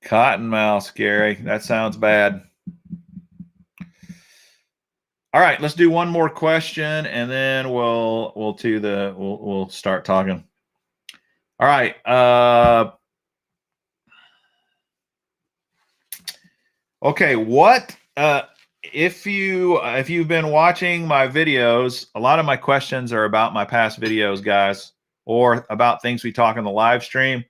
Cottonmouth, Gary. That sounds bad. All right, let's do one more question, and then we'll start talking. All right. Okay. What if you've been watching my videos? A lot of my questions are about my past videos, guys, or about things we talk in the live stream.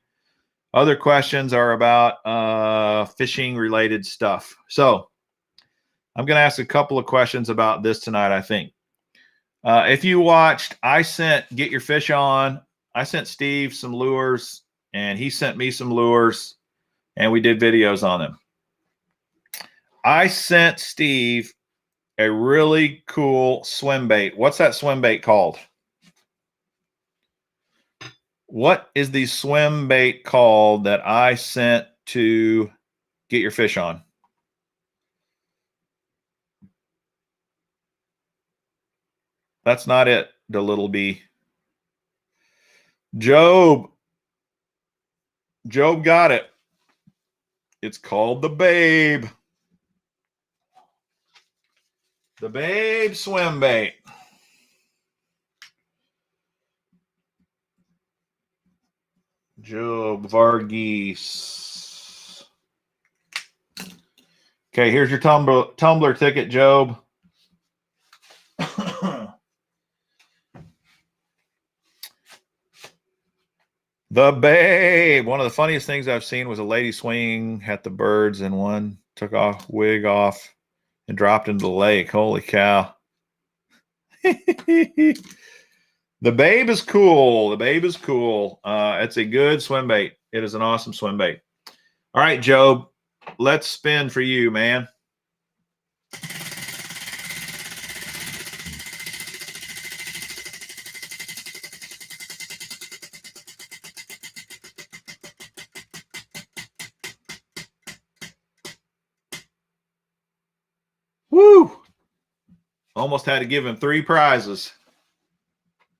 Other questions are about fishing related stuff. So I'm going to ask a couple of questions about this tonight, I think. If you watched, I sent Get Your Fish On. I sent Steve some lures, and he sent me some lures, and we did videos on them. I sent Steve a really cool swim bait. What's that swim bait called? What is the swim bait called that I sent to Get Your Fish On? That's not it, the little bee. Job got it. It's called the Babe. The Babe swim bait. Job Varghese. Okay, here's your tumbler ticket, Job. The Babe. One of the funniest things I've seen was a lady swinging at the birds, and one took off wig off and dropped into the lake. Holy cow. The Babe is cool. The Babe is cool. It's a good swim bait. It is an awesome swim bait. All right, Job, let's spin for you, man. Woo! Almost had to give him 3 prizes.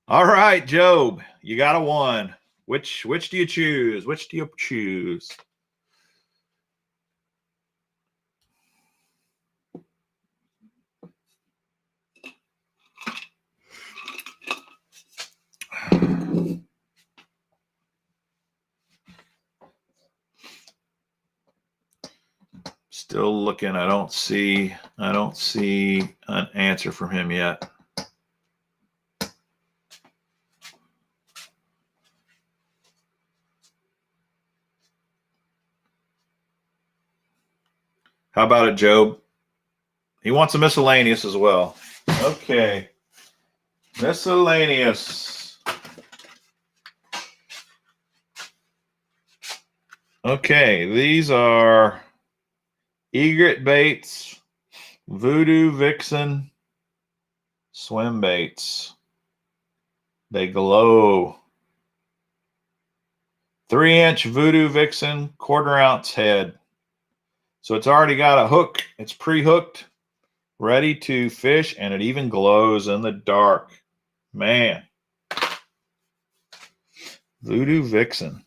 All right, Job, you got a 1. Which do you choose? Which do you choose? Still looking. I don't see an answer from him yet. How about it, Job? He wants a miscellaneous as well. Okay. Miscellaneous. Okay, these are egret baits, voodoo vixen, swim baits. They glow. 3-inch voodoo vixen, 1/4 ounce head. So it's already got a hook. It's pre-hooked, ready to fish, and it even glows in the dark. Man. Voodoo vixen.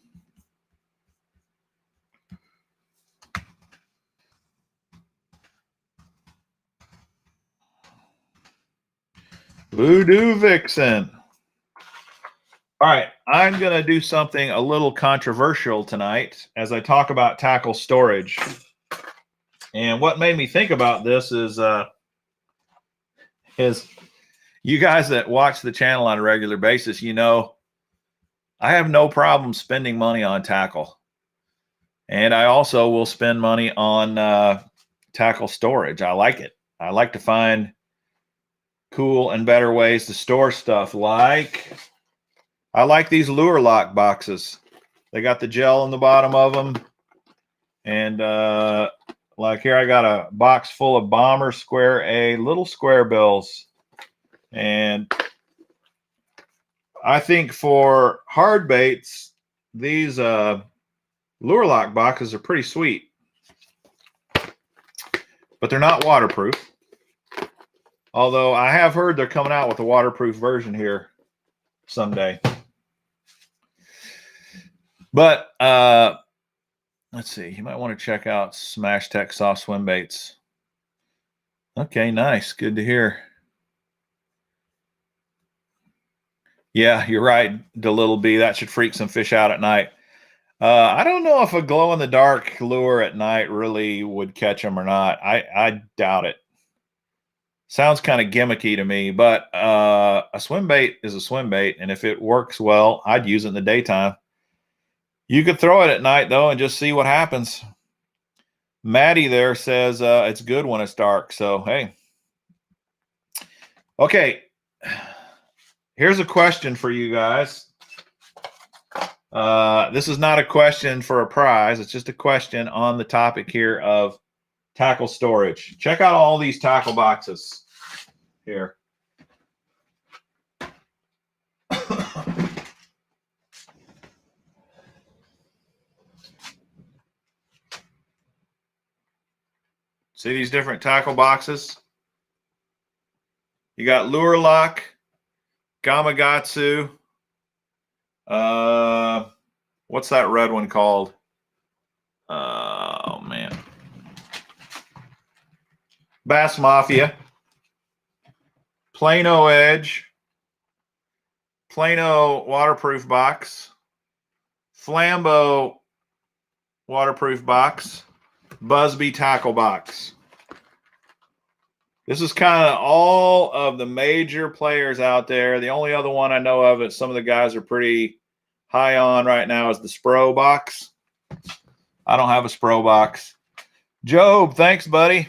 Voodoo vixen. All right, I'm going to do something a little controversial tonight as I talk about tackle storage. And what made me think about this is you guys that watch the channel on a regular basis, you know, I have no problem spending money on tackle. And I also will spend money on tackle storage. I like it. I like to find cool and better ways to store stuff. Like, I like these lure lock boxes. They got the gel in the bottom of them. And like here, I got a box full of Bomber Square A little square bills. And I think for hard baits, these lure lock boxes are pretty sweet. But they're not waterproof. Although I have heard they're coming out with a waterproof version here someday. But let's see. You might want to check out Smash Tech Soft Swim Baits. Okay, nice. Good to hear. Yeah, you're right, the little bee. That should freak some fish out at night. I don't know if a glow-in-the-dark lure at night really would catch them or not. I doubt it. Sounds kind of gimmicky to me, but a swim bait is a swim bait, and if it works well, I'd use it in the daytime. You could throw it at night, though, and just see what happens. Maddie there says it's good when it's dark, so hey. Okay, here's a question for you guys. This is not a question for a prize. It's just a question on the topic here of tackle storage. Check out all these tackle boxes here. See these different tackle boxes? You got Lure Lock, Gamakatsu. What's that red one called? Oh, man. Bass Mafia. Plano Edge. Plano waterproof box. Flambeau waterproof box. Busby tackle box. This is kind of all of the major players out there. The only other one I know of that some of the guys are pretty high on right now is the Spro box. I don't have a Spro box. Job, thanks, buddy.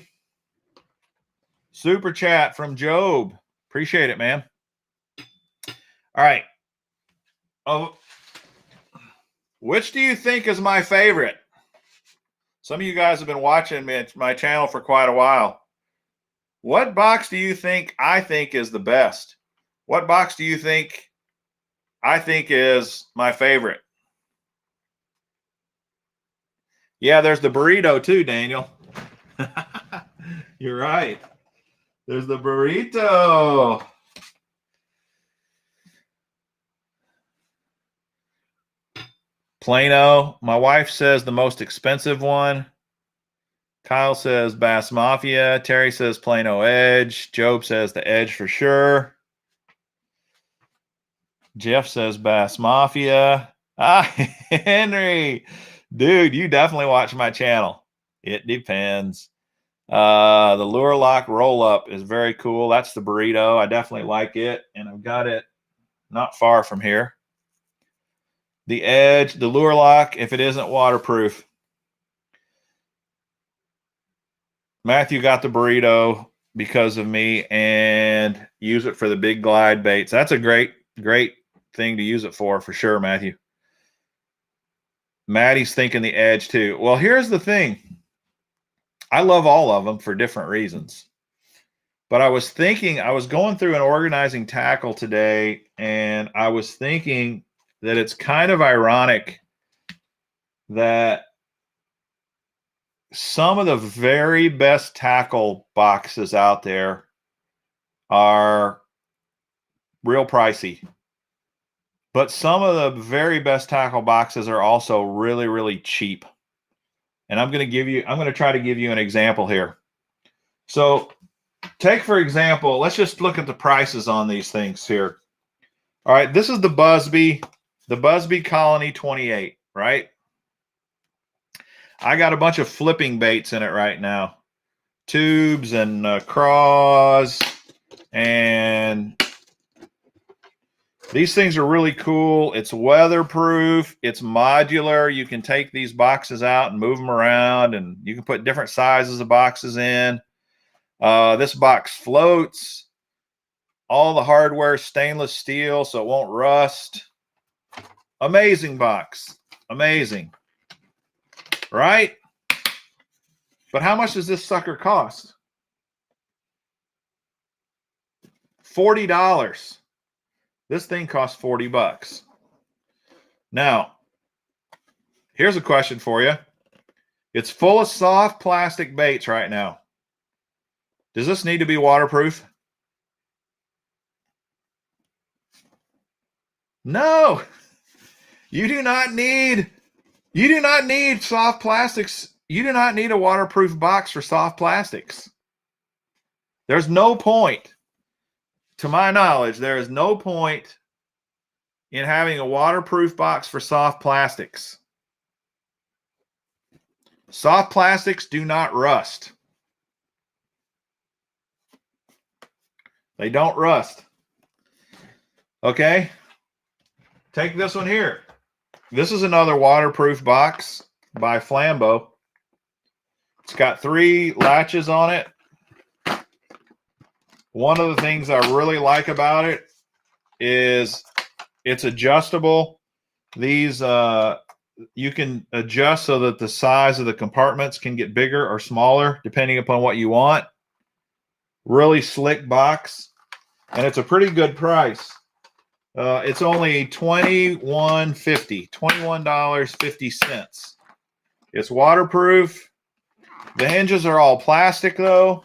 Super chat from Job. Appreciate it, man. All right. Oh, which do you think is my favorite? Some of you guys have been watching my channel for quite a while. What box do you think I think is the best? What box do you think I think is my favorite? Yeah, there's the burrito too, Daniel. You're right. There's the burrito. Plano. My wife says the most expensive one. Kyle says Bass Mafia. Terry says Plano Edge. Job says the Edge for sure. Jeff says Bass Mafia. Ah, Henry. Dude, you definitely watch my channel. It depends. The Lure Lock roll-up is very cool. That's the burrito. I definitely like it, and I've got it not far from here. The Edge, the Lure Lock, if it isn't waterproof. Matthew got the burrito because of me and use it for the big glide baits. That's a great thing to use it for sure, Matthew. Maddie's thinking the Edge too. Well, here's the thing. I love all of them for different reasons. But I was going through and organizing tackle today, and I was thinking that it's kind of ironic that some of the very best tackle boxes out there are real pricey. But some of the very best tackle boxes are also really, really cheap. And I'm going to try to give you an example here. So take, for example, let's just look at the prices on these things here. All right, this is the Busby Colony 28, right? I got a bunch of flipping baits in it right now. Tubes and craws, and these things are really cool. It's weatherproof. It's modular. You can take these boxes out and move them around, and you can put different sizes of boxes in. This box floats. All the hardware stainless steel, so it won't rust. Amazing box. Amazing. Right? But how much does this sucker cost? $40. This thing costs $40. Now, here's a question for you. It's full of soft plastic baits right now. Does this need to be waterproof? No. You do not need soft plastics. You do not need a waterproof box for soft plastics. There's no point, to my knowledge, there is no point in having a waterproof box for soft plastics. Soft plastics do not rust. They don't rust. Okay? Take this one here. This is another waterproof box by Flambeau. It's got 3 latches on it. One of the things I really like about it is it's adjustable. These you can adjust so that the size of the compartments can get bigger or smaller depending upon what you want. Really slick box, and it's a pretty good price. It's only $21.50. It's waterproof. The hinges are all plastic though,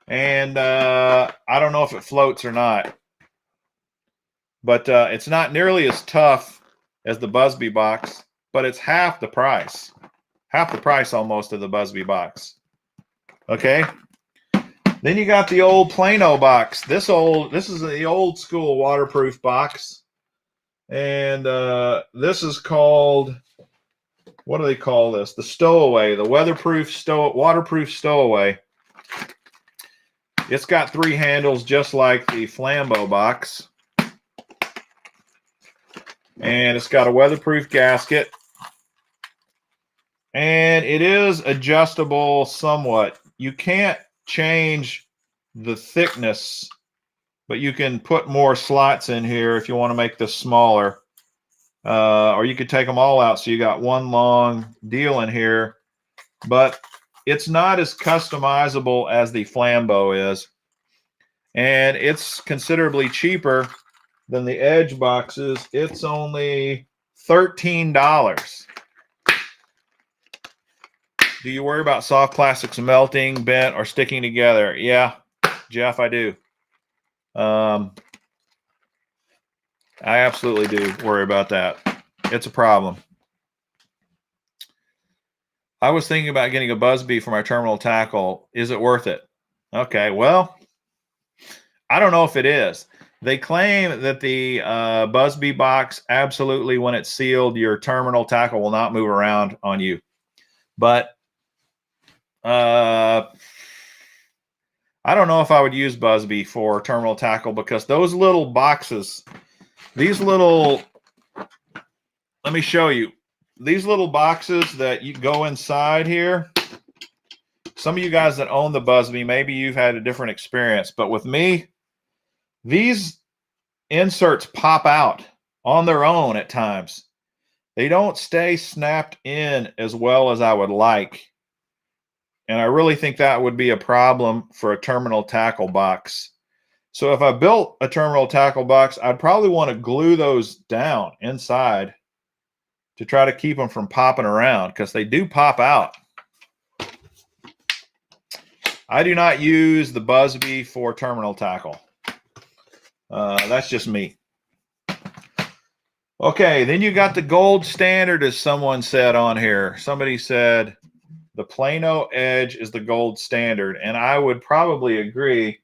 and I don't know if it floats or not, but it's not nearly as tough as the Busby box, but it's half the price almost of the Busby box. Okay. Then you got the old Plano box. This is the old school waterproof box. And this is called, what do they call this? The stowaway, the waterproof stowaway. It's got 3 handles just like the Flambeau box. And it's got a weatherproof gasket. And it is adjustable somewhat. You can't change the thickness, but you can put more slots in here if you want to make this smaller, or you could take them all out so you got one long deal in here, but it's not as customizable as the Flambeau is, and it's considerably cheaper than the Edge boxes. It's only $13. Do you worry about soft plastics melting, bent, or sticking together? Yeah, Jeff, I do. I absolutely do worry about that. It's a problem. I was thinking about getting a Busby for my terminal tackle. Is it worth it? Okay, well, I don't know if it is. They claim that the Busby box, absolutely, when it's sealed, your terminal tackle will not move around on you. But I don't know if I would use Busby for terminal tackle, because those little boxes, these little, let me show you, these little boxes that you go inside here, some of you guys that own the Busby, maybe you've had a different experience, but with me, these inserts pop out on their own at times. They don't stay snapped in as well as I would like. And I really think that would be a problem for a terminal tackle box. So if I built a terminal tackle box, I'd probably want to glue those down inside to try to keep them from popping around, because they do pop out. I do not use the Busby for terminal tackle. That's just me. Okay, then you got the gold standard, as someone said on here. Somebody said the Plano Edge is the gold standard, and I would probably agree.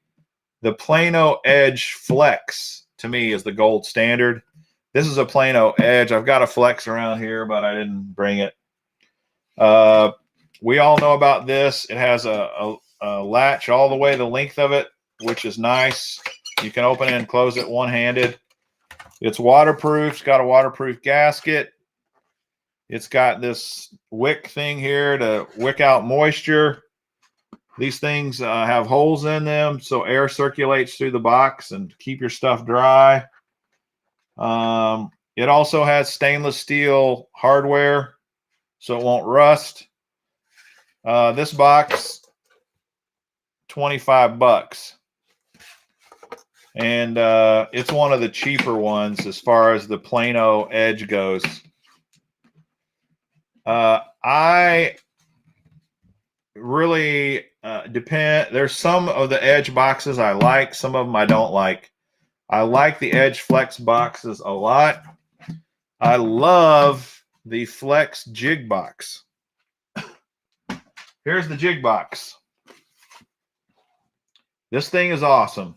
The Plano Edge Flex to me is the gold standard. This is a Plano Edge. I've got a Flex around here, but I didn't bring it. We all know about this. It has a latch all the way the length of it, which is nice. You can open it and close it one-handed. It's waterproof. It's got a waterproof gasket. It's got this wick thing here to wick out moisture. These things have holes in them, so air circulates through the box and keep your stuff dry. It also has stainless steel hardware, so it won't rust. This box, $25. And it's one of the cheaper ones as far as the Plano Edge goes. I really depend. There's some of the Edge boxes I like, some of them I don't like. I like the Edge Flex boxes a lot. I love the Flex Jig box. Here's the Jig box. This thing is awesome.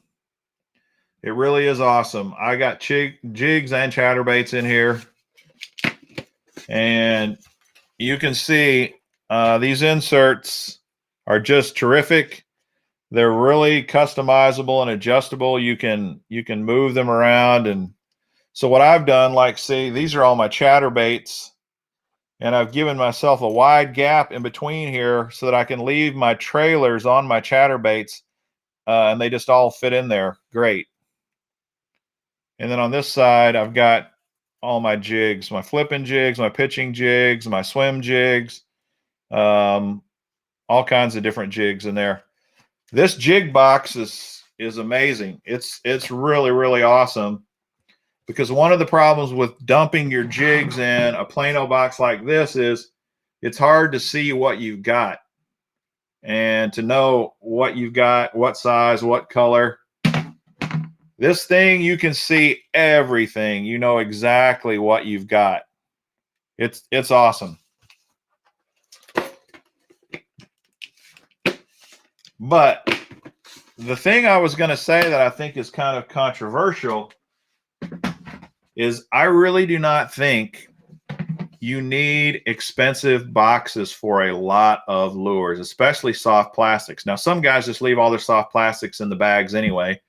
It really is awesome. I got jigs and chatterbaits in here. And you can see these inserts are just terrific. They're really customizable and adjustable. You can move them around. And so what I've done, like, see, these are all my chatterbaits. And I've given myself a wide gap in between here so that I can leave my trailers on my chatterbaits. And they just all fit in there. Great. And then on this side, I've got all my jigs, my flipping jigs, my pitching jigs, my swim jigs, all kinds of different jigs in there. This jig box is amazing. It's really, really awesome, because one of the problems with dumping your jigs in a Plano box like this is it's hard to see what you've got and to know what you've got, what size, what color. This thing, you can see everything. You know exactly what you've got. It's awesome. But the thing I was going to say that I think is kind of controversial is I really do not think you need expensive boxes for a lot of lures, especially soft plastics. Now, some guys just leave all their soft plastics in the bags anyway.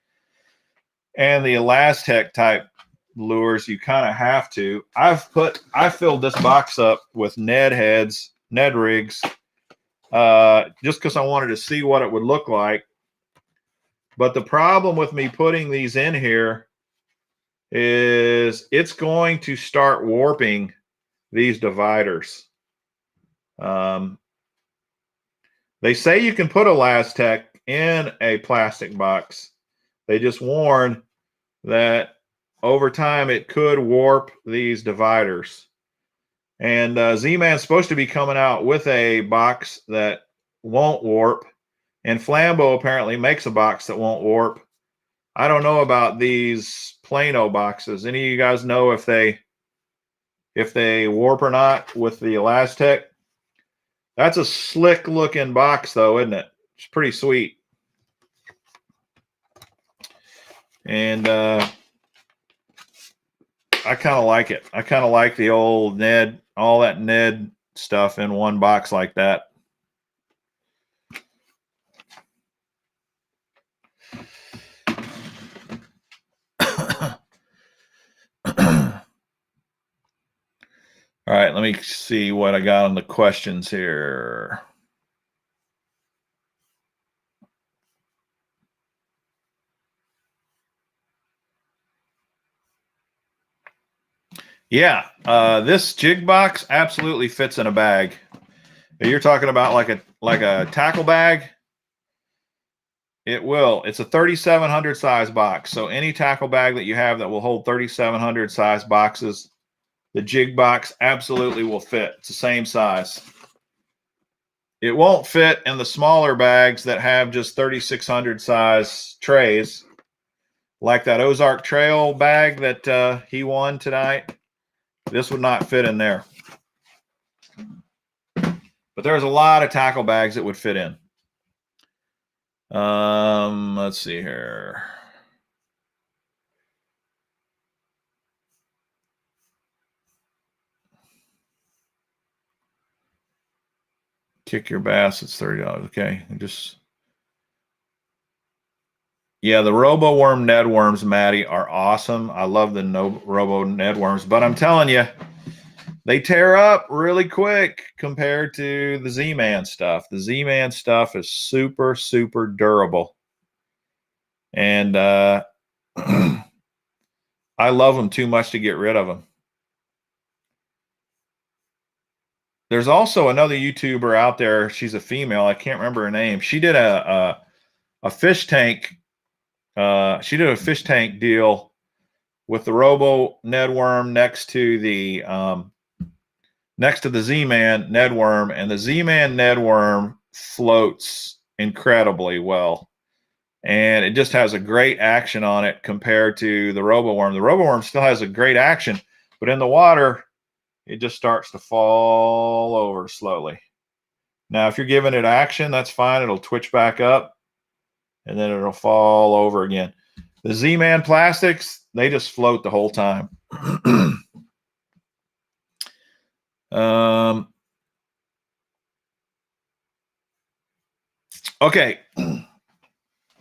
And the Elastec type lures, you kind of have to. I filled this box up with Ned heads, Ned rigs, just because I wanted to see what it would look like. But the problem with me putting these in here is it's going to start warping these dividers. They say you can put Elastec in a plastic box. They just warn that over time it could warp these dividers. And Z-Man's supposed to be coming out with a box that won't warp. And Flambeau apparently makes a box that won't warp. I don't know about these Plano boxes. Any of you guys know if they warp or not with the Elastec? That's a slick looking box though, isn't it? It's pretty sweet. And I kind of like it. I kind of like the old Ned, all that Ned stuff in one box like that. All right, let me see what I got on the questions here. Yeah, this jig box absolutely fits in a bag. You're talking about like a tackle bag. It will. It's a 3,700 size box. So any tackle bag that you have that will hold 3,700 size boxes, the jig box absolutely will fit. It's the same size. It won't fit in the smaller bags that have just 3,600 size trays, like that Ozark Trail bag that he won tonight. This would not fit in there. But there's a lot of tackle bags that would fit in. Let's see here. Kick your bass, it's $30. Okay. Yeah, the Robo Worm Ned Worms, Maddie, are awesome. I love the Robo Ned Worms, but I'm telling you, they tear up really quick compared to the Z-Man stuff. The Z-Man stuff is super, super durable. And I love them too much to get rid of them. There's also another YouTuber out there. She's a female. I can't remember her name. She did a fish tank. She did a fish tank deal with the Robo Ned Worm next to the Z-Man Ned Worm, and the Z-Man Ned Worm floats incredibly well. And it just has a great action on it compared to the Robo Worm. The Robo Worm still has a great action, but in the water, it just starts to fall over slowly. Now, if you're giving it action, that's fine. It'll twitch back up, and then it'll fall over again. The Z-Man plastics, they just float the whole time. Okay.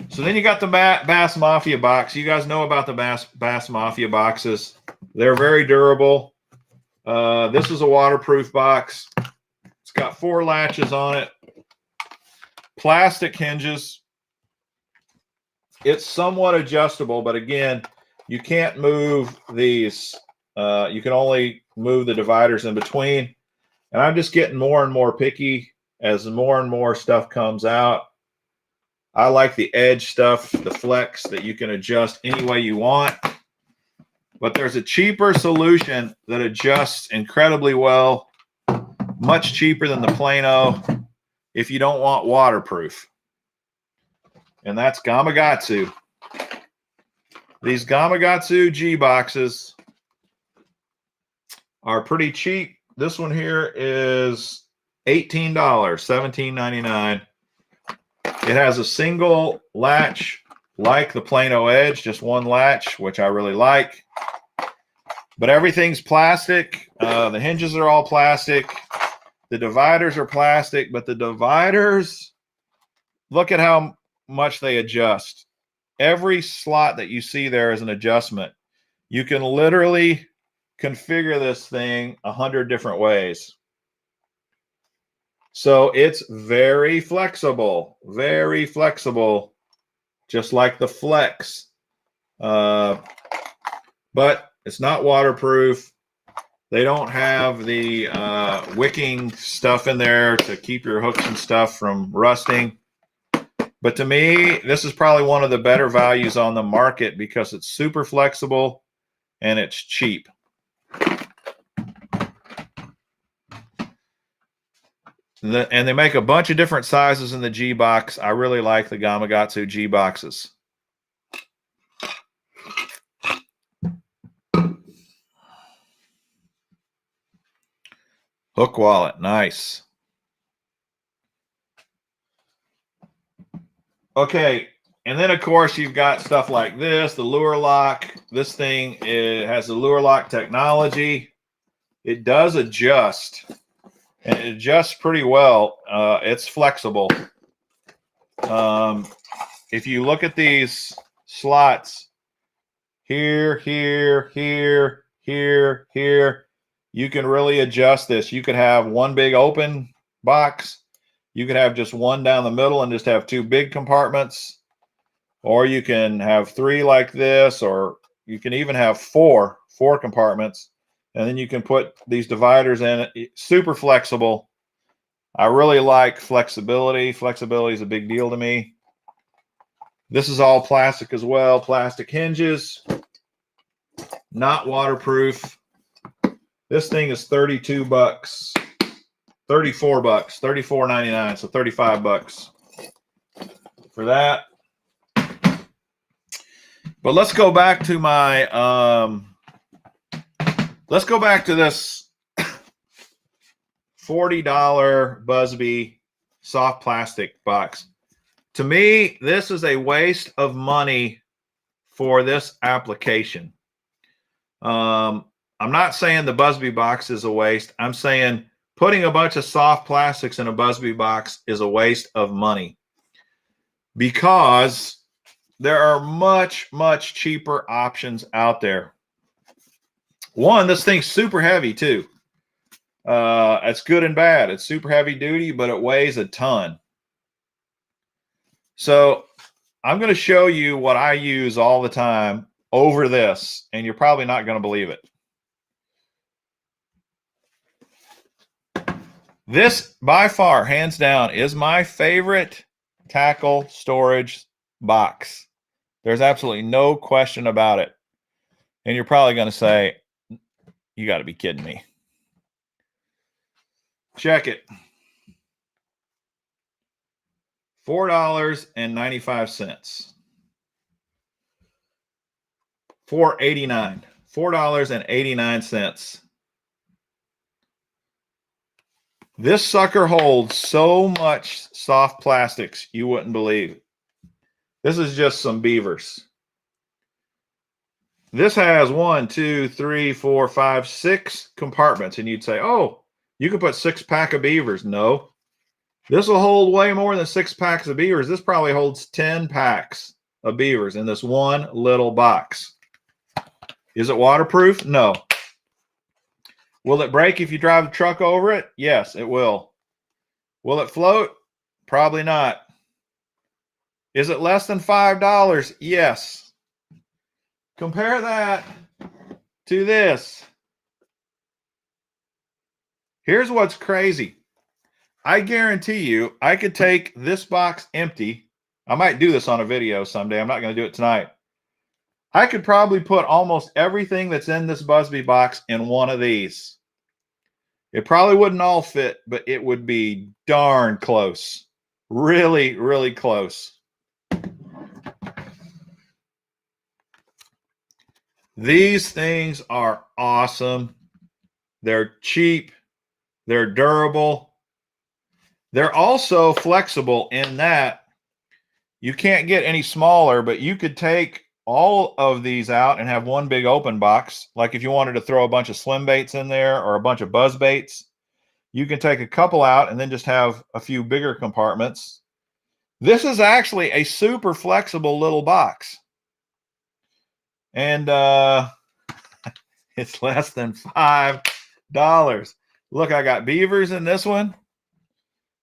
So then you got the Bass Mafia box. You guys know about the Bass Mafia boxes. They're very durable. This is a waterproof box. It's got 4 latches on it. Plastic hinges. It's somewhat adjustable, but again, you can't move these. You can only move the dividers in between. And I'm just getting more and more picky as more and more stuff comes out. I like the edge stuff, the flex that you can adjust any way you want. But there's a cheaper solution that adjusts incredibly well, much cheaper than the Plano if you don't want waterproof. And that's Gamakatsu. These Gamakatsu G boxes are pretty cheap. This one here is $18, $17.99. It has a single latch like the Plano Edge, just one latch, which I really like. But everything's plastic. The hinges are all plastic. The dividers are plastic, but the dividers, look at how much they adjust. Every slot that you see there is an adjustment. You can literally configure this thing 100 different ways. So it's very flexible, just like the Flex. But it's not waterproof. They don't have the wicking stuff in there to keep your hooks and stuff from rusting. But to me, this is probably one of the better values on the market because it's super flexible and it's cheap. And they make a bunch of different sizes in the G box. I really like the Gamakatsu G boxes. Hook wallet, nice. Okay, and then of course you've got stuff like this, the lure lock. This thing has the lure lock technology. It does adjust. And it adjusts pretty well. It's flexible. If you look at these slots here, here, here, here, here, you can really adjust this. You could have one big open box. You could have just one down the middle and just have 2 big compartments. Or you can have 3 like this, or you can even have 4 compartments. And then you can put these dividers in it. Super flexible. I really like flexibility. Flexibility is a big deal to me. This is all plastic as well. Plastic hinges. Not waterproof. This thing is $32. $34. $34.99. So $35 for that. But let's go back to my let's go back to this $40 Busby soft plastic box. To me, this is a waste of money for this application. I'm not saying the Busby box is a waste. I'm saying putting a bunch of soft plastics in a Busby box is a waste of money because there are much, much cheaper options out there. One, this thing's super heavy too. It's good and bad. It's super heavy duty, but it weighs a ton. So I'm going to show you what I use all the time over this, and you're probably not going to believe it. This, by far, hands down, is my favorite tackle storage box. There's absolutely no question about it. And you're probably going to say, you got to be kidding me. Check it. $4.95. $4.89. $4.89. This sucker holds so much soft plastics you wouldn't believe. This is just some beavers. This has 1, 2, 3, 4, 5, 6 compartments, and you'd say, oh, you could put 6 packs of beavers. No. This will hold way more than 6 packs of beavers. This probably holds 10 packs of beavers in this one little box. Is it waterproof? No. Will it break if you drive the truck over it? Yes, it will. Will it float? Probably not. Is it less than $5? Yes. Compare that to this. Here's what's crazy. I guarantee you I could take this box empty. I might do this on a video someday. I'm not going to do it tonight. I could probably put almost everything that's in this Busby box in one of these. It probably wouldn't all fit, but it would be darn close. Really, really close. These things are awesome. They're cheap. They're durable. They're also flexible in that you can't get any smaller, but you could take all of these out and have one big open box. Like if you wanted to throw a bunch of slim baits in there or a bunch of buzz baits, you can take a couple out and then just have a few bigger compartments. This is actually a super flexible little box. And it's less than $5. Look, I got beavers in this one.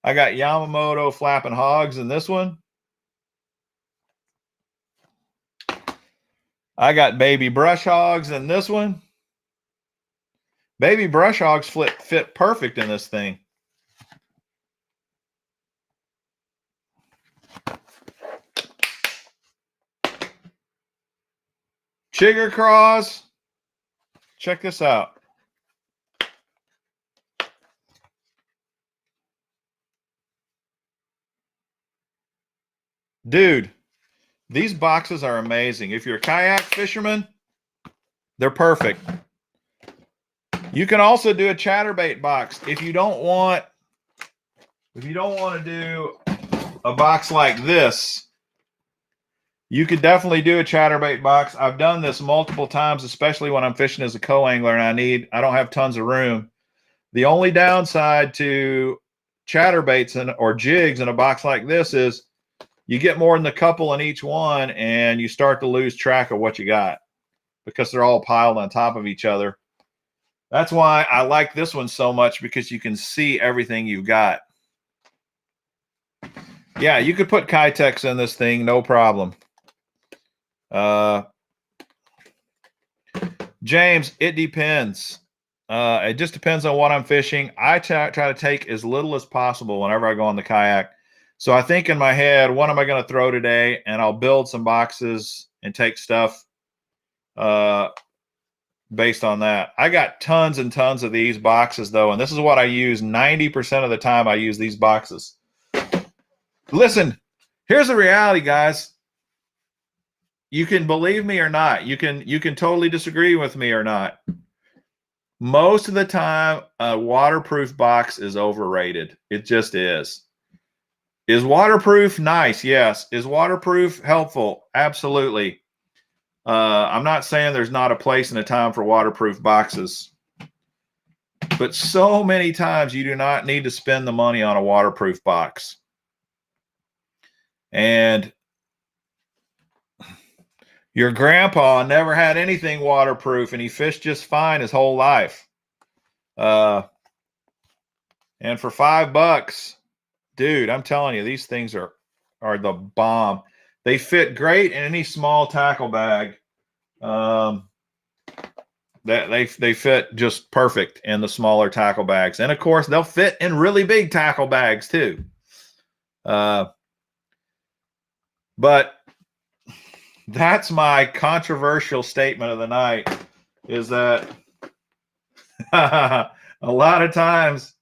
I got Yamamoto flapping hogs in this one. I got baby brush hogs in this one. Baby brush hogs fit perfect in this thing. Chigger craws. Check this out. Dude, these boxes are amazing. If you're a kayak fisherman, they're perfect. You can also do a chatterbait box. If you don't want to do a box like this, you could definitely do a chatterbait box. I've done this multiple times, especially when I'm fishing as a co-angler and I don't have tons of room. The only downside to chatterbaits or jigs in a box like this is you get more than a couple in each one and you start to lose track of what you got because they're all piled on top of each other. That's why I like this one so much, because you can see everything you've got. Yeah, you could put Kitex in this thing, no problem. James, it depends. It just depends on what I'm fishing. I try to take as little as possible whenever I go on the kayak. So I think in my head, what am I going to throw today? And I'll build some boxes and take stuff based on that. I got tons and tons of these boxes, though, and this is what I use 90% of the time. I use these boxes. Listen, here's the reality, guys. You can believe me or not. You can totally disagree with me or not. Most of the time, a waterproof box is overrated. It just is. Is waterproof nice? Yes. Is waterproof helpful? Absolutely. I'm not saying there's not a place and a time for waterproof boxes. But so many times you do not need to spend the money on a waterproof box. And your grandpa never had anything waterproof, and he fished just fine his whole life. And for $5, dude, I'm telling you, these things are the bomb. They fit great in any small tackle bag. That they fit just perfect in the smaller tackle bags, and of course, they'll fit in really big tackle bags too. But that's my controversial statement of the night, is that a lot of times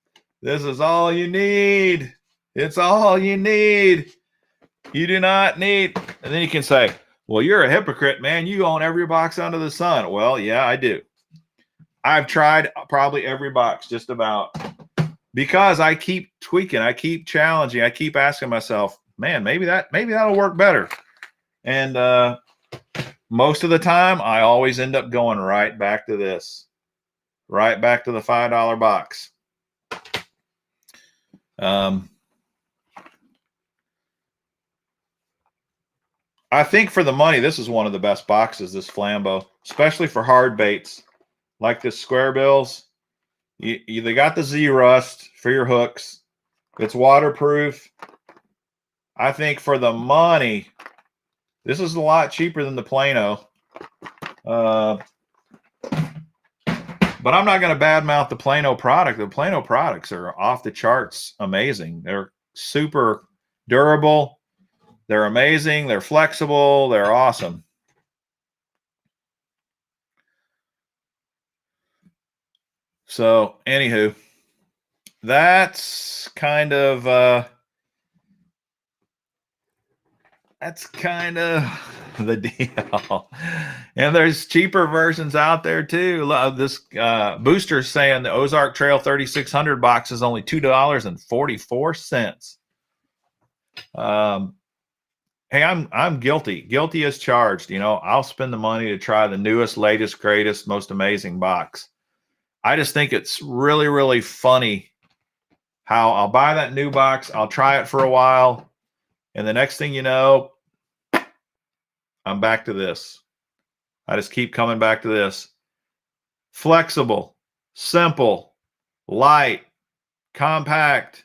this is all you need. It's all you need. You do not need. And then you can say, well, you're a hypocrite, man. You own every box under the sun. Well, yeah, I do. I've tried probably every box, just about, because I keep tweaking. I keep challenging. I keep asking myself, man, maybe that'll work better. And most of the time, I always end up going right back to this, right back to the $5 box. I think for the money, this is one of the best boxes, this Flambeau, especially for hard baits like this square bills. They got the Z-Rust for your hooks. It's waterproof. I think for the money, this is a lot cheaper than the Plano. But I'm not going to badmouth the Plano product. The Plano products are off the charts amazing. They're super durable. They're amazing. They're flexible. They're awesome. So, anywho, that's kind of the deal. And there's cheaper versions out there too. This booster's saying the Ozark Trail 3600 box is only $2.44. Hey, I'm guilty as charged. I'll spend the money to try the newest, latest, greatest, most amazing box. I just think it's really, really funny how I'll buy that new box, I'll try it for a while, and the next thing you know, I'm back to this. I just keep coming back to this. Flexible, simple, light, compact.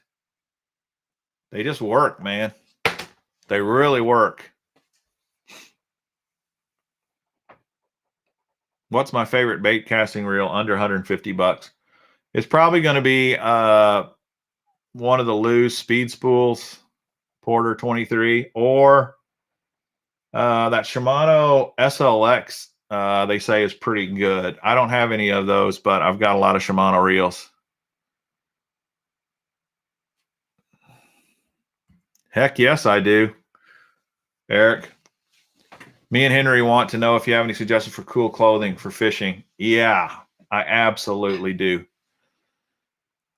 They just work, man. They really work. What's my favorite bait casting reel under $150? It's probably going to be one of the loose speed spools, Porter 23, or that Shimano SLX. They say is pretty good. I don't have any of those, but I've got a lot of Shimano reels. Heck yes, I do. Eric, me and Henry want to know if you have any suggestions for cool clothing for fishing. Yeah, I absolutely do.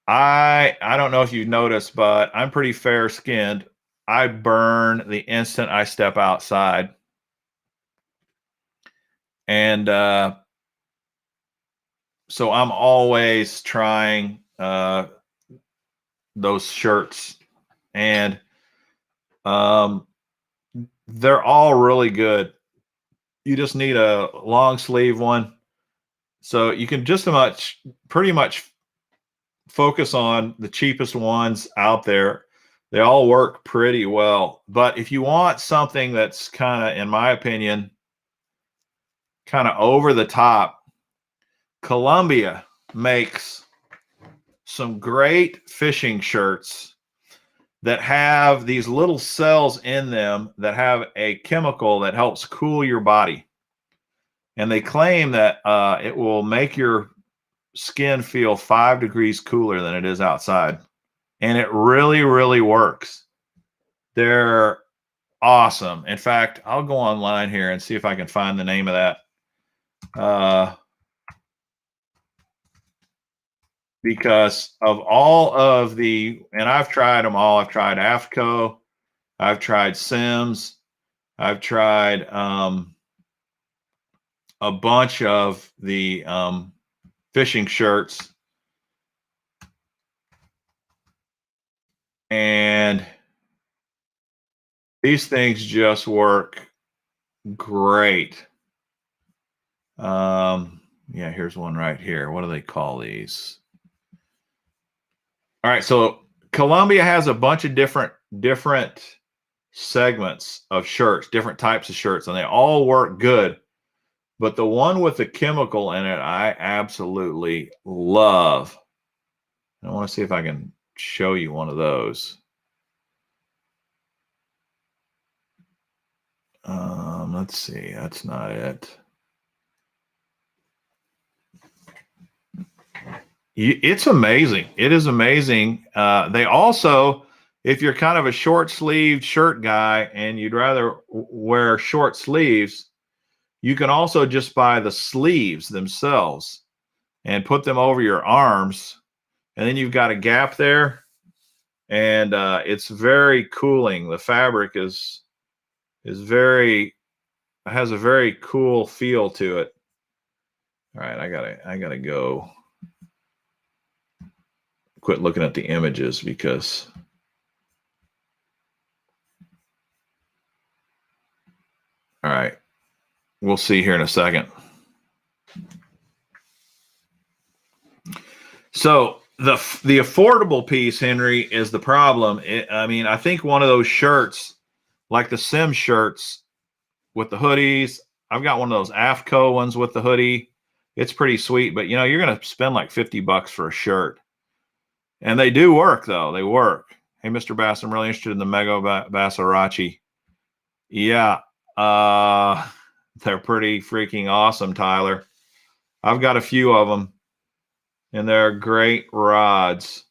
I don't know if you've noticed, but I'm pretty fair skinned. I burn the instant I step outside. And so I'm always trying those shirts. And they're all really good. You just need a long sleeve one. So you can pretty much focus on the cheapest ones out there. They all work pretty well. But if you want something that's kind of, in my opinion, kind of over the top, Columbia makes some great fishing shirts that have these little cells in them that have a chemical that helps cool your body. And they claim that it will make your skin feel 5 degrees cooler than it is outside. And it really, really works. They're awesome. In fact, I'll go online here and see if I can find the name of that. Because of all of and I've tried them all. I've tried AFCO. I've tried Sims. I've tried a bunch of the fishing shirts. And these things just work great. Yeah, here's one right here. What do they call these? All right, so Columbia has a bunch of different segments of shirts, different types of shirts, and they all work good. But the one with the chemical in it, I absolutely love. I want to see if I can show you one of those. Let's see. That's not it. It's amazing. It is amazing. They also, if you're kind of a short sleeved shirt guy and you'd rather wear short sleeves, you can also just buy the sleeves themselves and put them over your arms. And then you've got a gap there. And it's very cooling. The fabric is very, has a very cool feel to it. All right, I gotta go quit looking at the images because all right, we'll see here in a second. So the affordable piece, Henry, is the problem. I mean, I think one of those shirts, like the Sim shirts with the hoodies, I've got one of those AFCO ones with the hoodie. It's pretty sweet, but you know, you're gonna spend like $50 for a shirt. And they do work, though. They work. Hey, Mr. Bass, I'm really interested in the Mego Bassarachi. Yeah, they're pretty freaking awesome, Tyler. I've got a few of them, and they're great rods.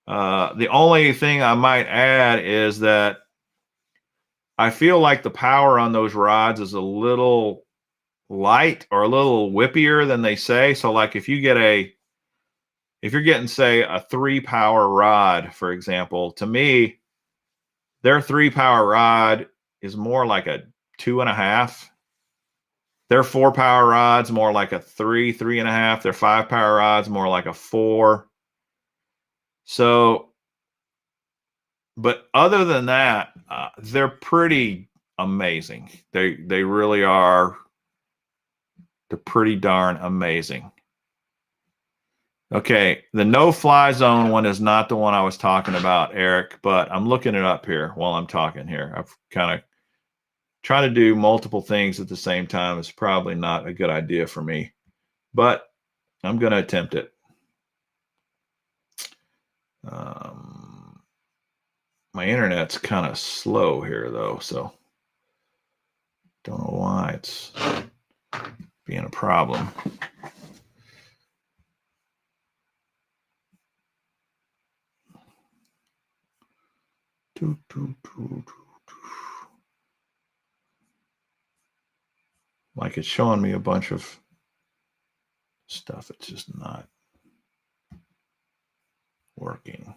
The only thing I might add is that I feel like the power on those rods is a little light or a little whippier than they say. So, like if you're getting, say, a 3-power rod, for example, to me, their 3-power rod is more like a 2.5. Their 4-power rod's more like a 3.5. Their 5-power rod's more like a 4. So, but other than that, they're pretty amazing. They really are. They're pretty darn amazing. Okay, the no-fly zone one is not the one I was talking about, Eric, but I'm looking it up here while I'm talking here. I've kind of trying to do multiple things at the same time is probably not a good idea for me, but I'm going to attempt it. My internet's kind of slow here, though, so don't know why it's being a problem. Like it's showing me a bunch of stuff. It's just not working.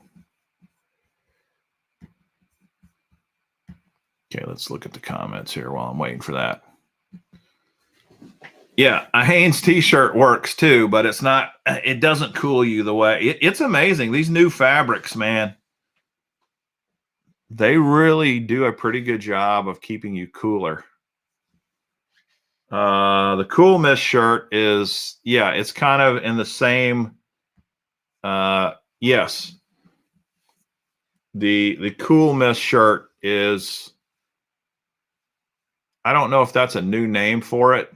Okay, let's look at the comments here while I'm waiting for that. Yeah, a Hanes t-shirt works too, but it's not, it doesn't cool you the way, it's amazing. These new fabrics, man, they really do a pretty good job of keeping you cooler. The Cool Mist shirt is, yeah, it's kind of in the same, yes. The Cool Mist shirt is, I don't know if that's a new name for it.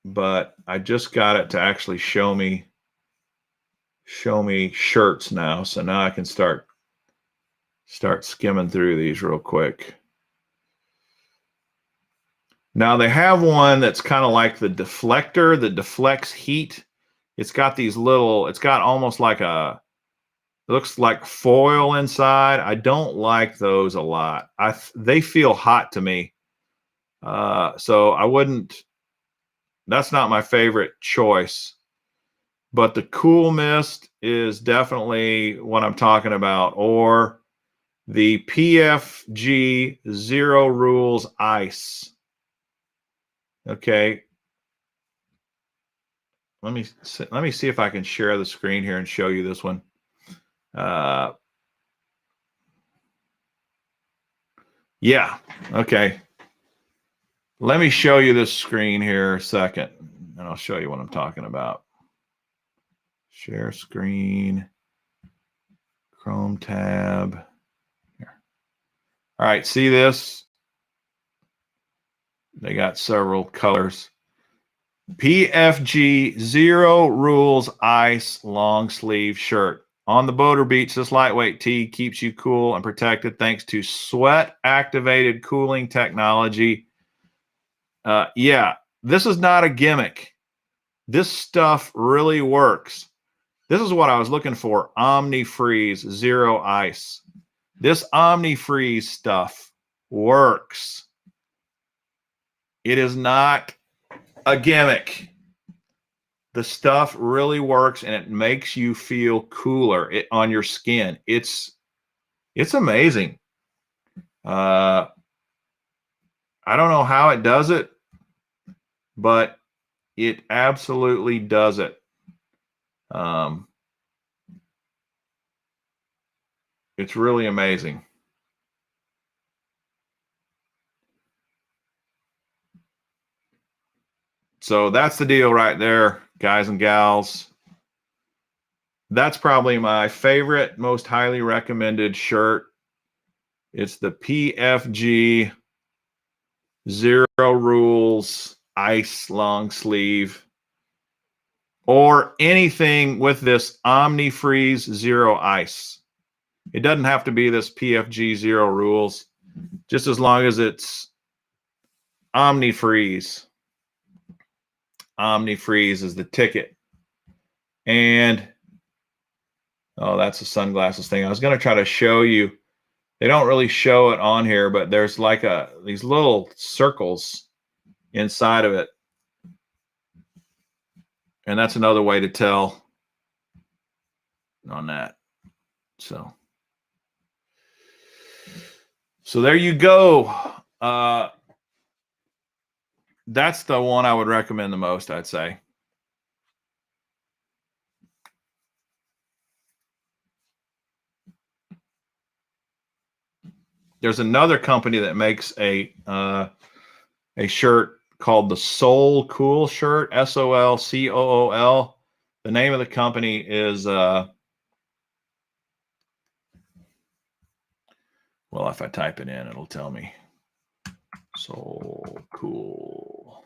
But I just got it to actually show me shirts now. So now I can start skimming through these real quick. Now they have one that's kind of like the deflector that deflects heat. It's got these little, it's got almost like a, it looks like foil inside. I don't like those a lot. They feel hot to me. So I wouldn't, that's not my favorite choice. But the Cool Mist is definitely what I'm talking about, or the PFG Zero Rules Ice. Okay. let me see if I can share the screen here and show you this one. Yeah, okay. Let me show you this screen here a second, and I'll show you what I'm talking about. Share screen, Chrome tab. Here. All right, see this? They got several colors. PFG Zero Rules Ice Long Sleeve Shirt. On the boat or beach, this lightweight tee keeps you cool and protected thanks to sweat-activated cooling technology. Yeah, this is not a gimmick. This stuff really works. This is what I was looking for. Omni-Freeze Zero Ice. This Omni-Freeze stuff works. It is not a gimmick. The stuff really works, and it makes you feel cooler on your skin. It's amazing. I don't know how it does it, but it absolutely does it. It's really amazing. So that's the deal right there, guys and gals. That's probably my favorite, most highly recommended shirt. It's the PFG Zero Rules Ice Long Sleeve, or anything with this Omni-Freeze Zero Ice. It doesn't have to be this PFG Zero Rules, just as long as it's Omni-Freeze. Omni-Freeze is the ticket. And, oh, that's a sunglasses thing. I was going to try to show you. They don't really show it on here, but there's like these little circles inside of it. And that's another way to tell on that. So there you go. That's the one I would recommend the most, I'd say. There's another company that makes a shirt called the Soul Cool shirt, SOLCOOL. The name of the company is well, if I type it in, it'll tell me. Soul Cool.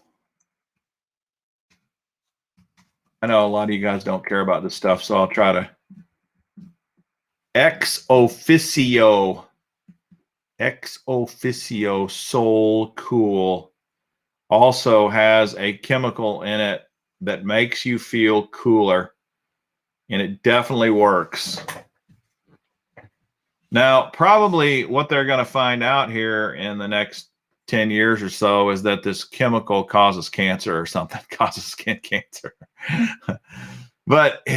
I know a lot of you guys don't care about this stuff, so I'll try to. Ex Officio Soul Cool also has a chemical in it that makes you feel cooler, and it definitely works. Now, probably what they're going to find out here in the next 10 years or so is that this chemical causes cancer or something, causes skin cancer. But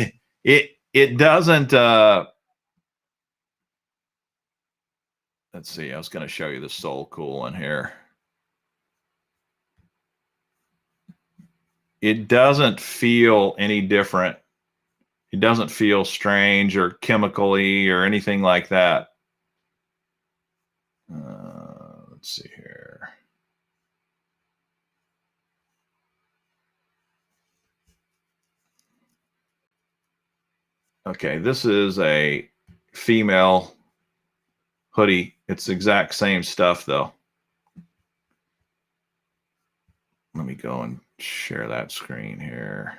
it doesn't. Let's see. I was going to show you the Soul Cool one here. It doesn't feel any different. It doesn't feel strange or chemically or anything like that. Let's see here. Okay, this is a female hoodie. It's the exact same stuff, though. Let me go and share that screen here.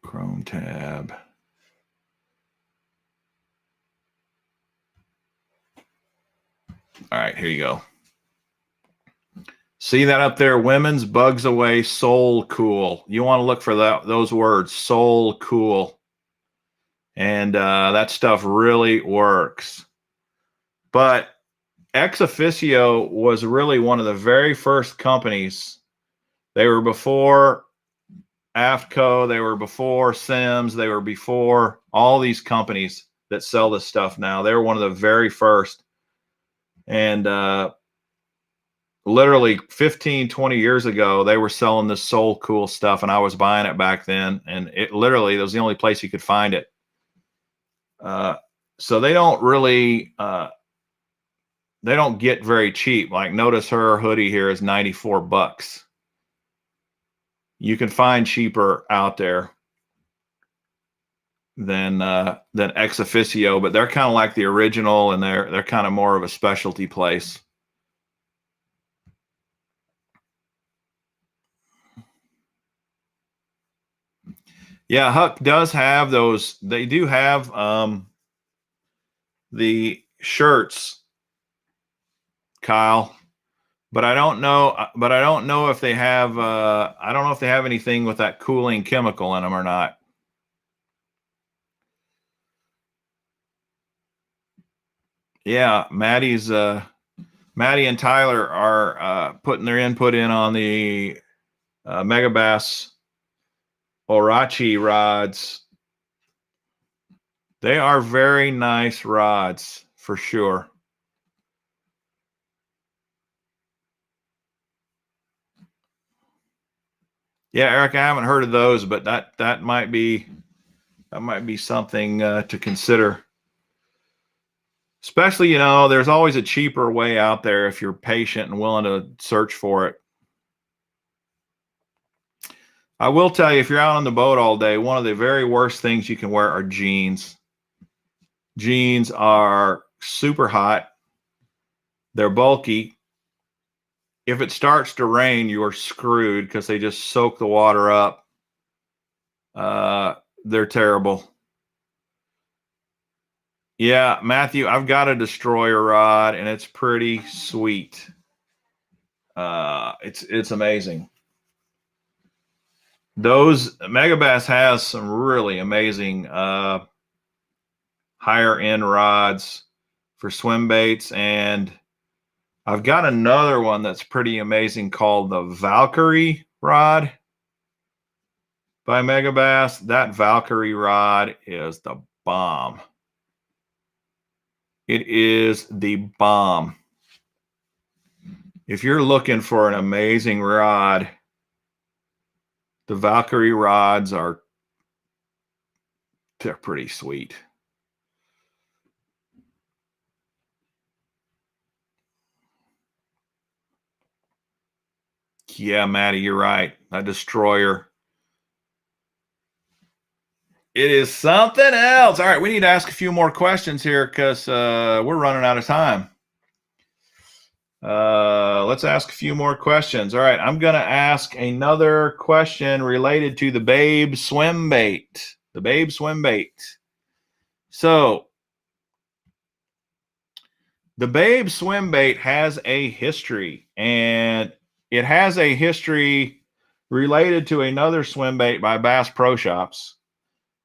Chrome tab. All right, here you go. See that up there? Women's Bugs Away Soul Cool. You want to look for those words, Soul Cool. And that stuff really works. But Ex Officio was really one of the very first companies. They were before AFCO. They were before Sims. They were before all these companies that sell this stuff now. They were one of the very first. And literally 15, 20 years ago, they were selling this Soul Cool stuff, and I was buying it back then. And it literally, it was the only place you could find it. So they don't really, they don't get very cheap. Like, notice her hoodie here is $94. You can find cheaper out there than Ex Officio, but they're kind of like the original, and they're kind of more of a specialty place. Yeah, Huck does have those. They do have the shirts, Kyle, but I don't know. But I don't know if they have. I don't know if they have anything with that cooling chemical in them or not. Yeah, Maddie and Tyler are putting their input in on the Megabass Orachi rods. They are very nice rods for sure. Yeah, Eric, I haven't heard of those, but that might be something to consider. Especially, you know, there's always a cheaper way out there if you're patient and willing to search for it. I will tell you, if you're out on the boat all day, one of the very worst things you can wear are jeans. Jeans are super hot. They're bulky. If it starts to rain, you are screwed because they just soak the water up. They're terrible. Yeah, Matthew, I've got a destroyer rod, and it's pretty sweet. It's amazing. Those Megabass has some really amazing higher end rods for swim baits, and I've got another one that's pretty amazing called the Valkyrie rod by Megabass. That Valkyrie rod is the bomb. It is the bomb. If you're looking for an amazing rod, the Valkyrie rods they're pretty sweet. Yeah, Maddie, you're right. A destroyer. It is something else. All right, we need to ask a few more questions here because we're running out of time. Let's ask a few more questions. All right, I'm going to ask another question related to the Babe swim bait. The Babe swim bait. So, the Babe swim bait has a history, and it has a history related to another swim bait by Bass Pro Shops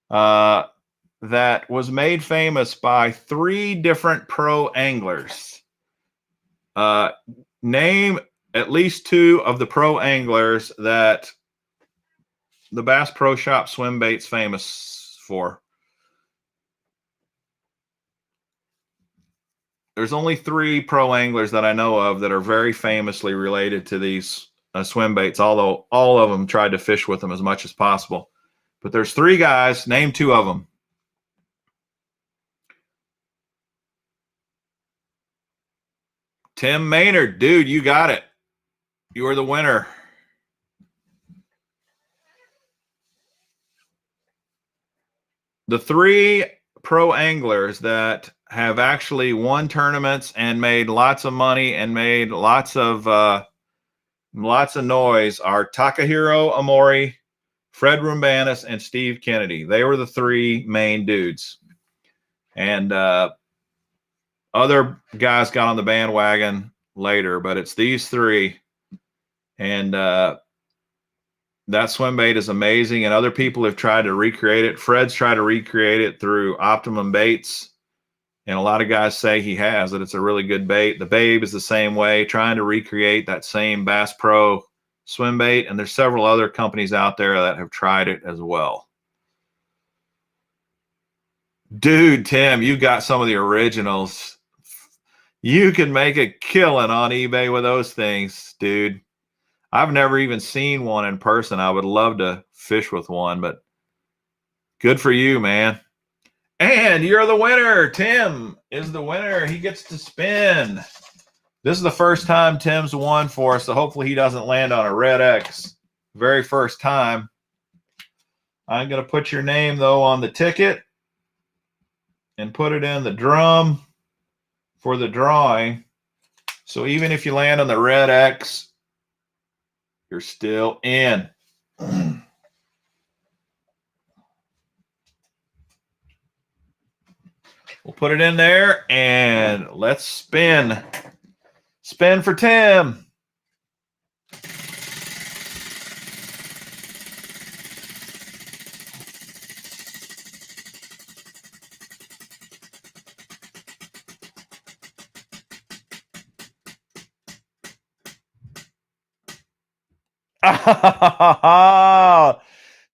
that was made famous by 3 different pro anglers. Name at least 2 of the pro anglers that the Bass Pro Shop swim bait's famous for. There's only 3 pro anglers that I know of that are very famously related to these swim baits, although all of them tried to fish with them as much as possible. But there's 3 guys. Name 2 of them. Tim Maynard, dude, you got it. You are the winner. The 3 pro anglers that have actually won tournaments and made lots of money and made lots of noise are Takahiro Amori, Fred Rumbanis, and Steve Kennedy. They were the 3 main dudes. And other guys got on the bandwagon later, but it's these 3. And that swim bait is amazing, and other people have tried to recreate it. Fred's tried to recreate it through Optimum Baits, and a lot of guys say he has, that it's a really good bait. The Babe is the same way, trying to recreate that same Bass Pro swim bait, and there's several other companies out there that have tried it as well. Dude, Tim, you got some of the originals. You can make a killing on eBay with those things, dude. I've never even seen one in person. I would love to fish with one, but good for you, man. And you're the winner. Tim is the winner. He gets to spin. This is the first time Tim's won for us, so hopefully he doesn't land on a red X. Very first time. I'm going to put your name, though, on the ticket and put it in the drum for the drawing. So even if you land on the red X, you're still in. We'll put it in there and let's spin. Spin for Tim.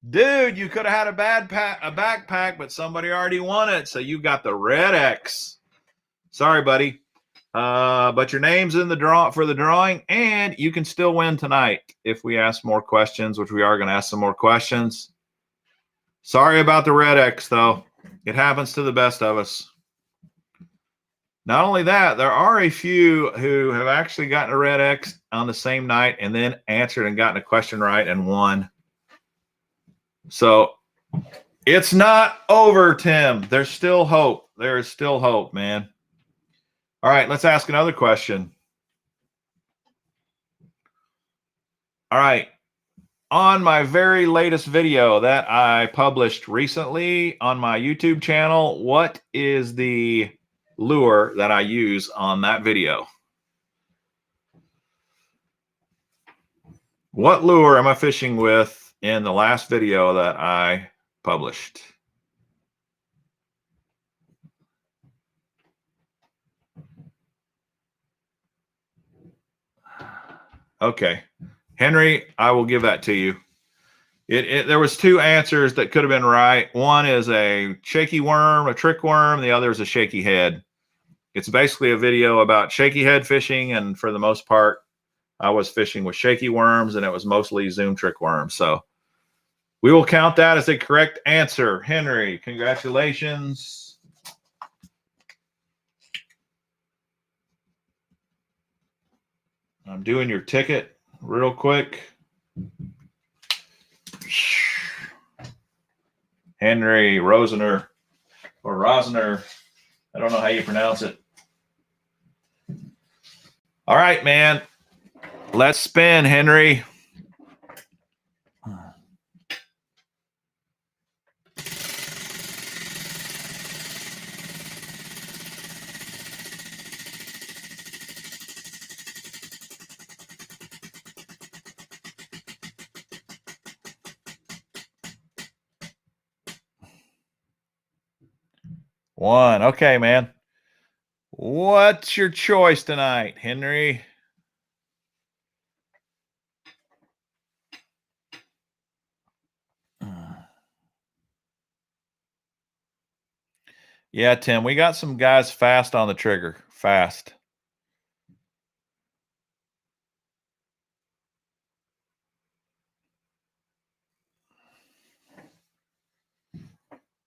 Dude, you could have had a backpack, but somebody already won it, so you got the red X. Sorry, buddy. But your name's in the draw for the drawing, and you can still win tonight if we ask more questions, which we are going to ask some more questions. Sorry about the red X, though. It happens to the best of us. Not only that, there are a few who have actually gotten a red X on the same night and then answered and gotten a question right and won. So it's not over, Tim. There's still hope. There is still hope, man. All right, let's ask another question. All right. On my very latest video that I published recently on my YouTube channel, what is the lure that I use on that video? What lure am I fishing with in the last video that I published? Okay. Henry, I will give that to you. There was two answers that could have been right. One is a shaky worm, a trick worm. The other is a shaky head. It's basically a video about shaky head fishing, and for the most part, I was fishing with shaky worms, and it was mostly Zoom trick worms. So we will count that as a correct answer. Henry, congratulations. I'm doing your ticket real quick. Henry Rosener or Rosner. I don't know how you pronounce it. All right, man. Let's spin, Henry. One. Okay, man. What's your choice tonight, Henry? Yeah, Tim, we got some guys fast on the trigger. Fast.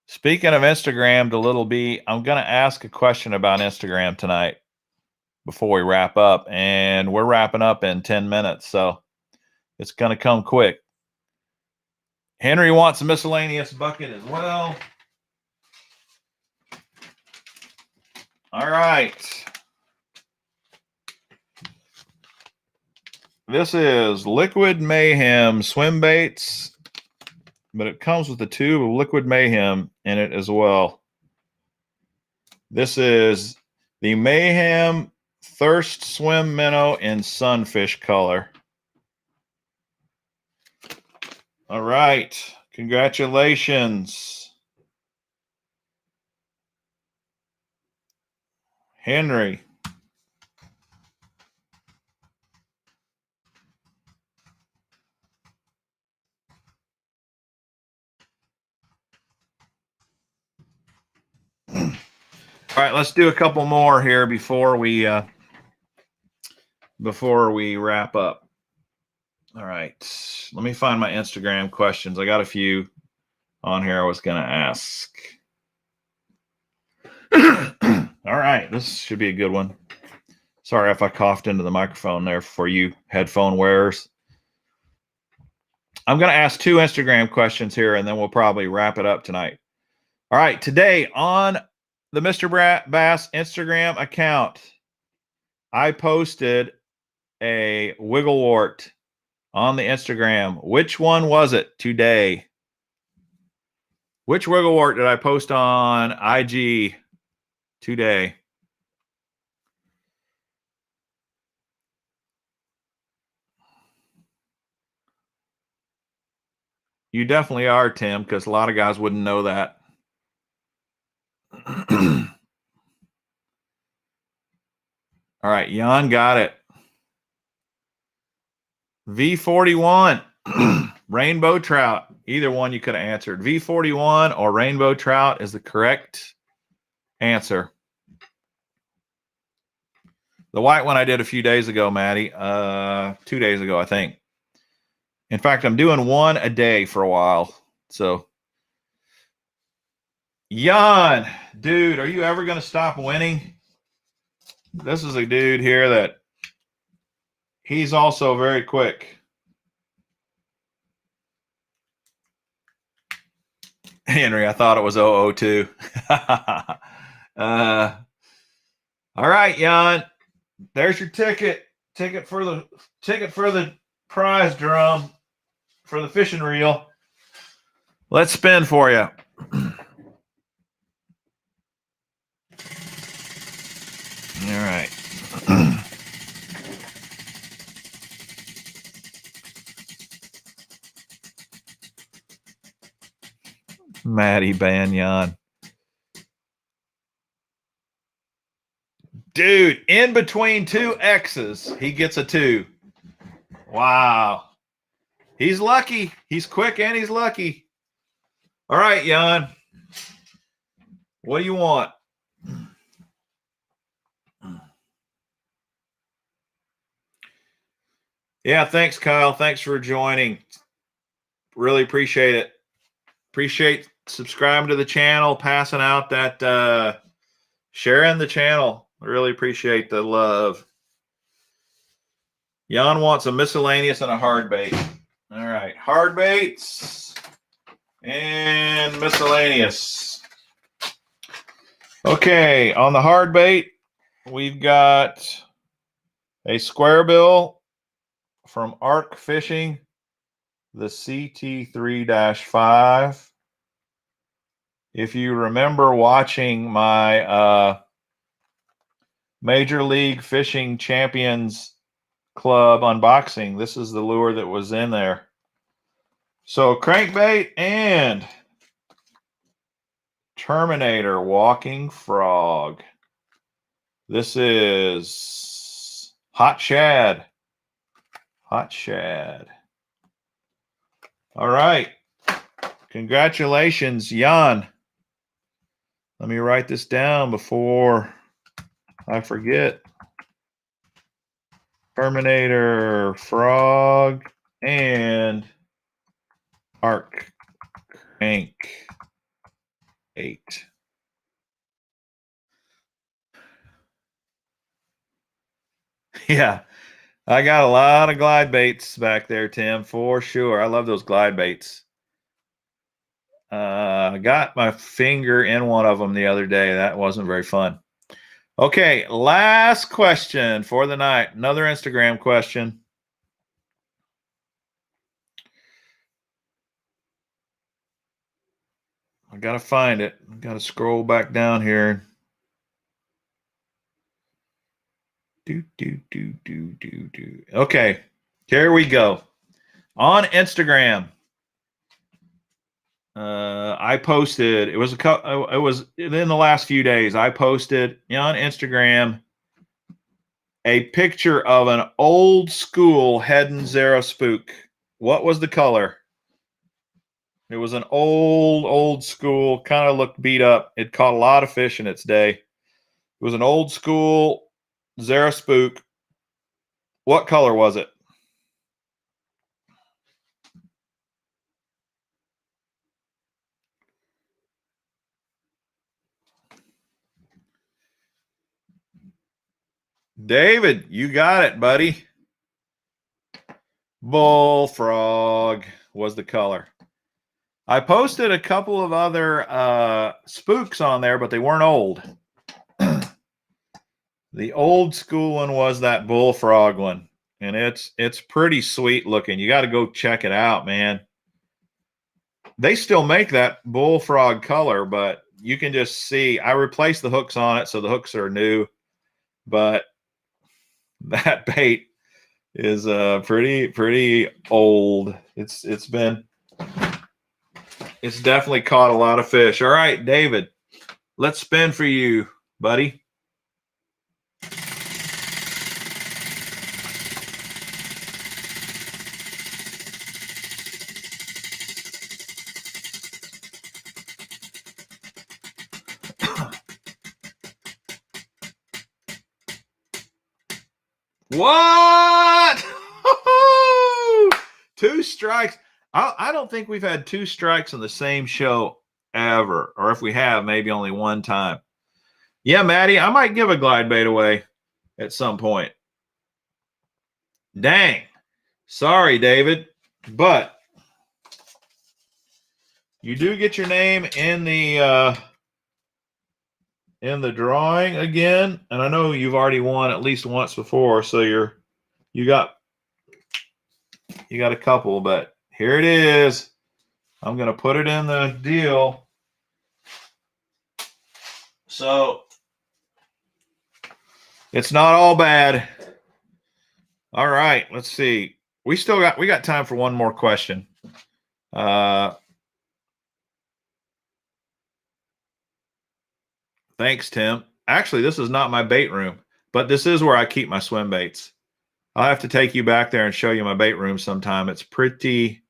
Speaking of Instagram to Little B, I'm going to ask a question about Instagram tonight before we wrap up. And we're wrapping up in 10 minutes, so it's going to come quick. Henry wants a miscellaneous bucket as well. All right. This is Liquid Mayhem swim baits, but it comes with a tube of Liquid Mayhem in it as well. This is the Mayhem Thirst Swim Minnow in Sunfish color. All right. Congratulations, Henry. All right, let's do a couple more here before we wrap up. All right, let me find my Instagram questions. I got a few on here I was going to ask. All right, this should be a good one. Sorry if I coughed into the microphone there for you headphone wearers. I'm going to ask 2 Instagram questions here, and then we'll probably wrap it up tonight. All right, today on the Mr. Bass Instagram account, I posted a wigglewort on the Instagram. Which one was it today? Which wigglewort did I post on IG today? You definitely are, Tim, because a lot of guys wouldn't know that. All right, Jan got it. V41, rainbow trout. Either one you could have answered. V41 or rainbow trout is the correct answer. The white one I did a few days ago, Maddie. 2 days ago, I think. In fact, I'm doing one a day for a while. So, Jan, dude, are you ever going to stop winning? This is a dude here that he's also very quick. Henry, I thought it was 002. All right, Jan. There's your ticket. Ticket for the prize drum for the fishing reel. Let's spin for you. All right. Maddie Banyan. Dude, in between 2 X's, he gets a 2. Wow. He's lucky. He's quick and he's lucky. All right, Jan. What do you want? Yeah, thanks, Kyle. Thanks for joining. Really appreciate it. Appreciate subscribing to the channel, passing out that, sharing the channel. I really appreciate the love. Jan wants a miscellaneous and a hard bait. All right, hard baits and miscellaneous. Okay, on the hard bait, we've got a square bill from Arc Fishing, the CT3-5. If you remember watching my Major League Fishing Champions Club unboxing, this is the lure that was in there. So crankbait and Terminator walking frog. This is hot shad. Hot shad. All right. Congratulations, Jan. Let me write this down before I forget. Terminator frog and Arc crank 8. Yeah, I got a lot of glide baits back there, Tim, for sure. I love those glide baits. I got my finger in one of them the other day. That wasn't very fun. Okay, last question for the night. Another Instagram question. I got to find it. I got to scroll back down here. Okay, here we go. On Instagram, I posted. It was in the last few days. I posted on Instagram a picture of an old school Head and Zero spook. What was the color? It was an old school, kind of looked beat up. It caught a lot of fish in its day. It was an old school Zara spook. What color was it? David, you got it, buddy. Bullfrog was the color. I posted a couple of other spooks on there, but they weren't old. The old school one was that bullfrog one, and it's pretty sweet looking. You got to go check it out, man. They still make that bullfrog color, but you can just see I replaced the hooks on it, so the hooks are new. But that bait is pretty old. It's definitely caught a lot of fish. All right, David, let's spin for you, buddy. What? 2 strikes. I don't think we've had 2 strikes on the same show ever. Or if we have, maybe only one time. Yeah, Maddie, I might give a glide bait away at some point. Dang. Sorry, David. But you do get your name in the drawing again, and I know you've already won at least once before, so you got a couple, but here it is. I'm going to put it in the deal. So it's not all bad. All right, let's see. We got time for one more question. Thanks, Tim. Actually, this is not my bait room, but this is where I keep my swim baits. I'll have to take you back there and show you my bait room sometime. It's pretty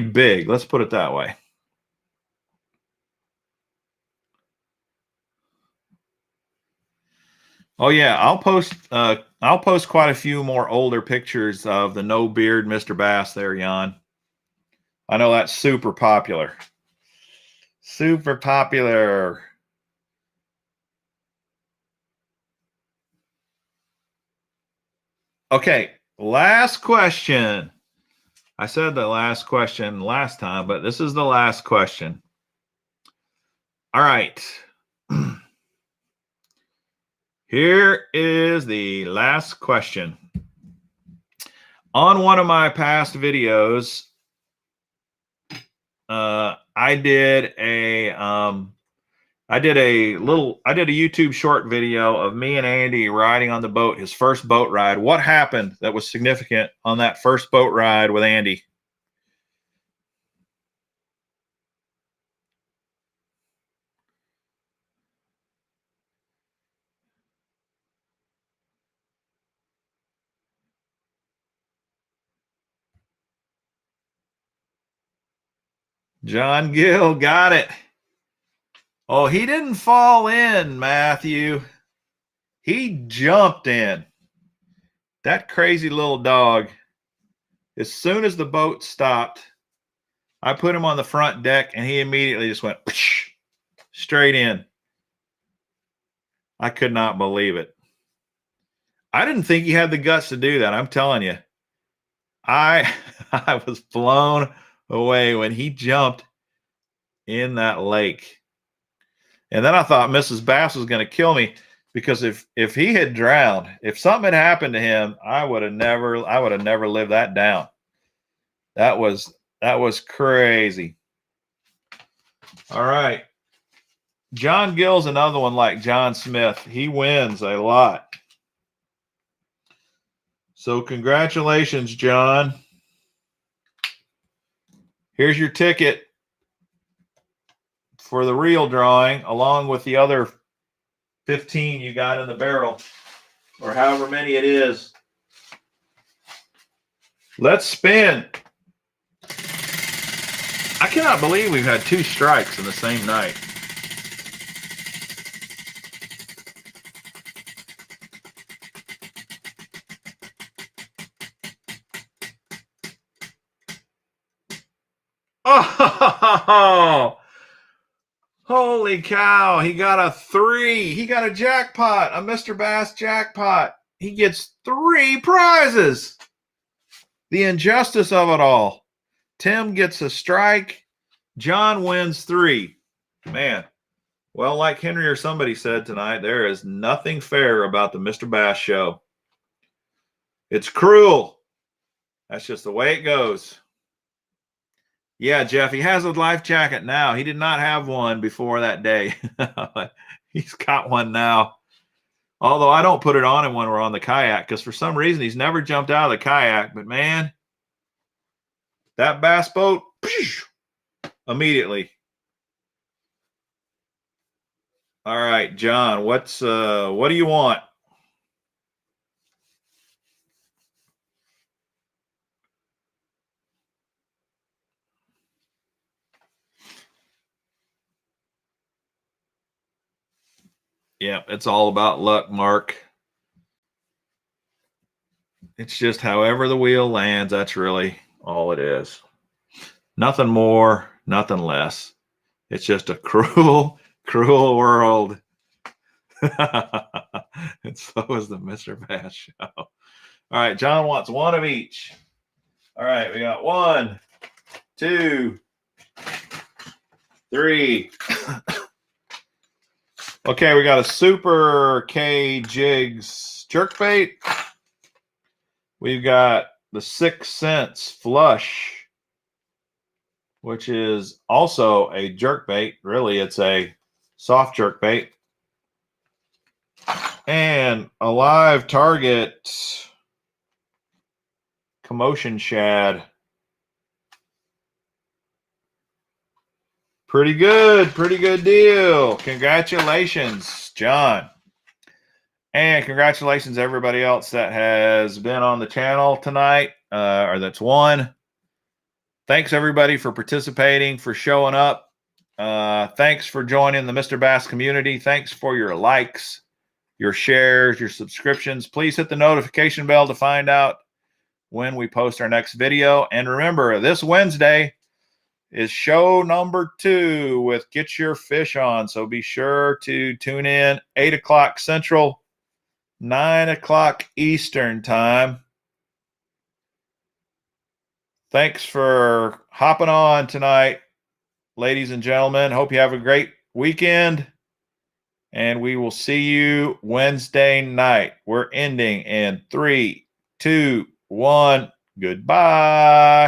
big. Let's put it that way. Oh yeah, I'll post quite a few more older pictures of the no beard Mr. Bass there, Jan. I know that's super popular. Super popular. Okay, last question. I said the last question last time, but this is the last question. All right. Here is the last question. On one of my past videos, I did a YouTube short video of me and Andy riding on the boat, his first boat ride. What happened that was significant on that first boat ride with Andy? John Gill got it. Oh, he didn't fall in, Matthew. He jumped in. That crazy little dog. As soon as the boat stopped, I put him on the front deck and he immediately just went straight in. I could not believe it. I didn't think he had the guts to do that. I'm telling you. I was blown away when he jumped in that lake. And then I thought Mrs. Bass was going to kill me, because if he had drowned, if something had happened to him, I would have never lived that down. That was crazy. All right. John Gill's another one like John Smith. He wins a lot. So congratulations, John. Here's your ticket for the real drawing, along with the other 15 you got in the barrel, or however many it is. Let's spin. I cannot believe we've had 2 strikes in the same night. Oh, holy cow. He got a 3. He got a jackpot, a Mr. Bass jackpot. He gets 3 prizes. The injustice of it all. Tim gets a strike. John wins 3. Man, well, like Henry or somebody said tonight, there is nothing fair about the Mr. Bass show. It's cruel. That's just the way it goes. Yeah, Jeff, he has a life jacket now. He did not have one before that day. He's got one now. Although I don't put it on him when we're on the kayak because for some reason he's never jumped out of the kayak. But man, that bass boat, immediately. All right, John, what do you want? Yeah, it's all about luck, Mark. It's just however the wheel lands, that's really all it is. Nothing more, nothing less. It's just a cruel, cruel world. And so is the Mr. Bass show. All right, John wants one of each. All right, we got 1, 2, 3. Okay, we got a Super K Jigs jerkbait. We've got the 6 Cents Flush, which is also a jerkbait. Really, it's a soft jerkbait. And a live target commotion shad. Pretty good deal. Congratulations, John. And congratulations to everybody else that has been on the channel tonight, or that's won. Thanks, everybody, for participating, for showing up. Thanks for joining the Mr. Bass community. Thanks for your likes, your shares, your subscriptions. Please hit the notification bell to find out when we post our next video. And remember, this Wednesday is show number 2 with Get Your Fish On. So be sure to tune in 8 o'clock Central, 9 o'clock Eastern time. Thanks for hopping on tonight, ladies and gentlemen. Hope you have a great weekend. And we will see you Wednesday night. We're ending in 3, 2, 1. Goodbye.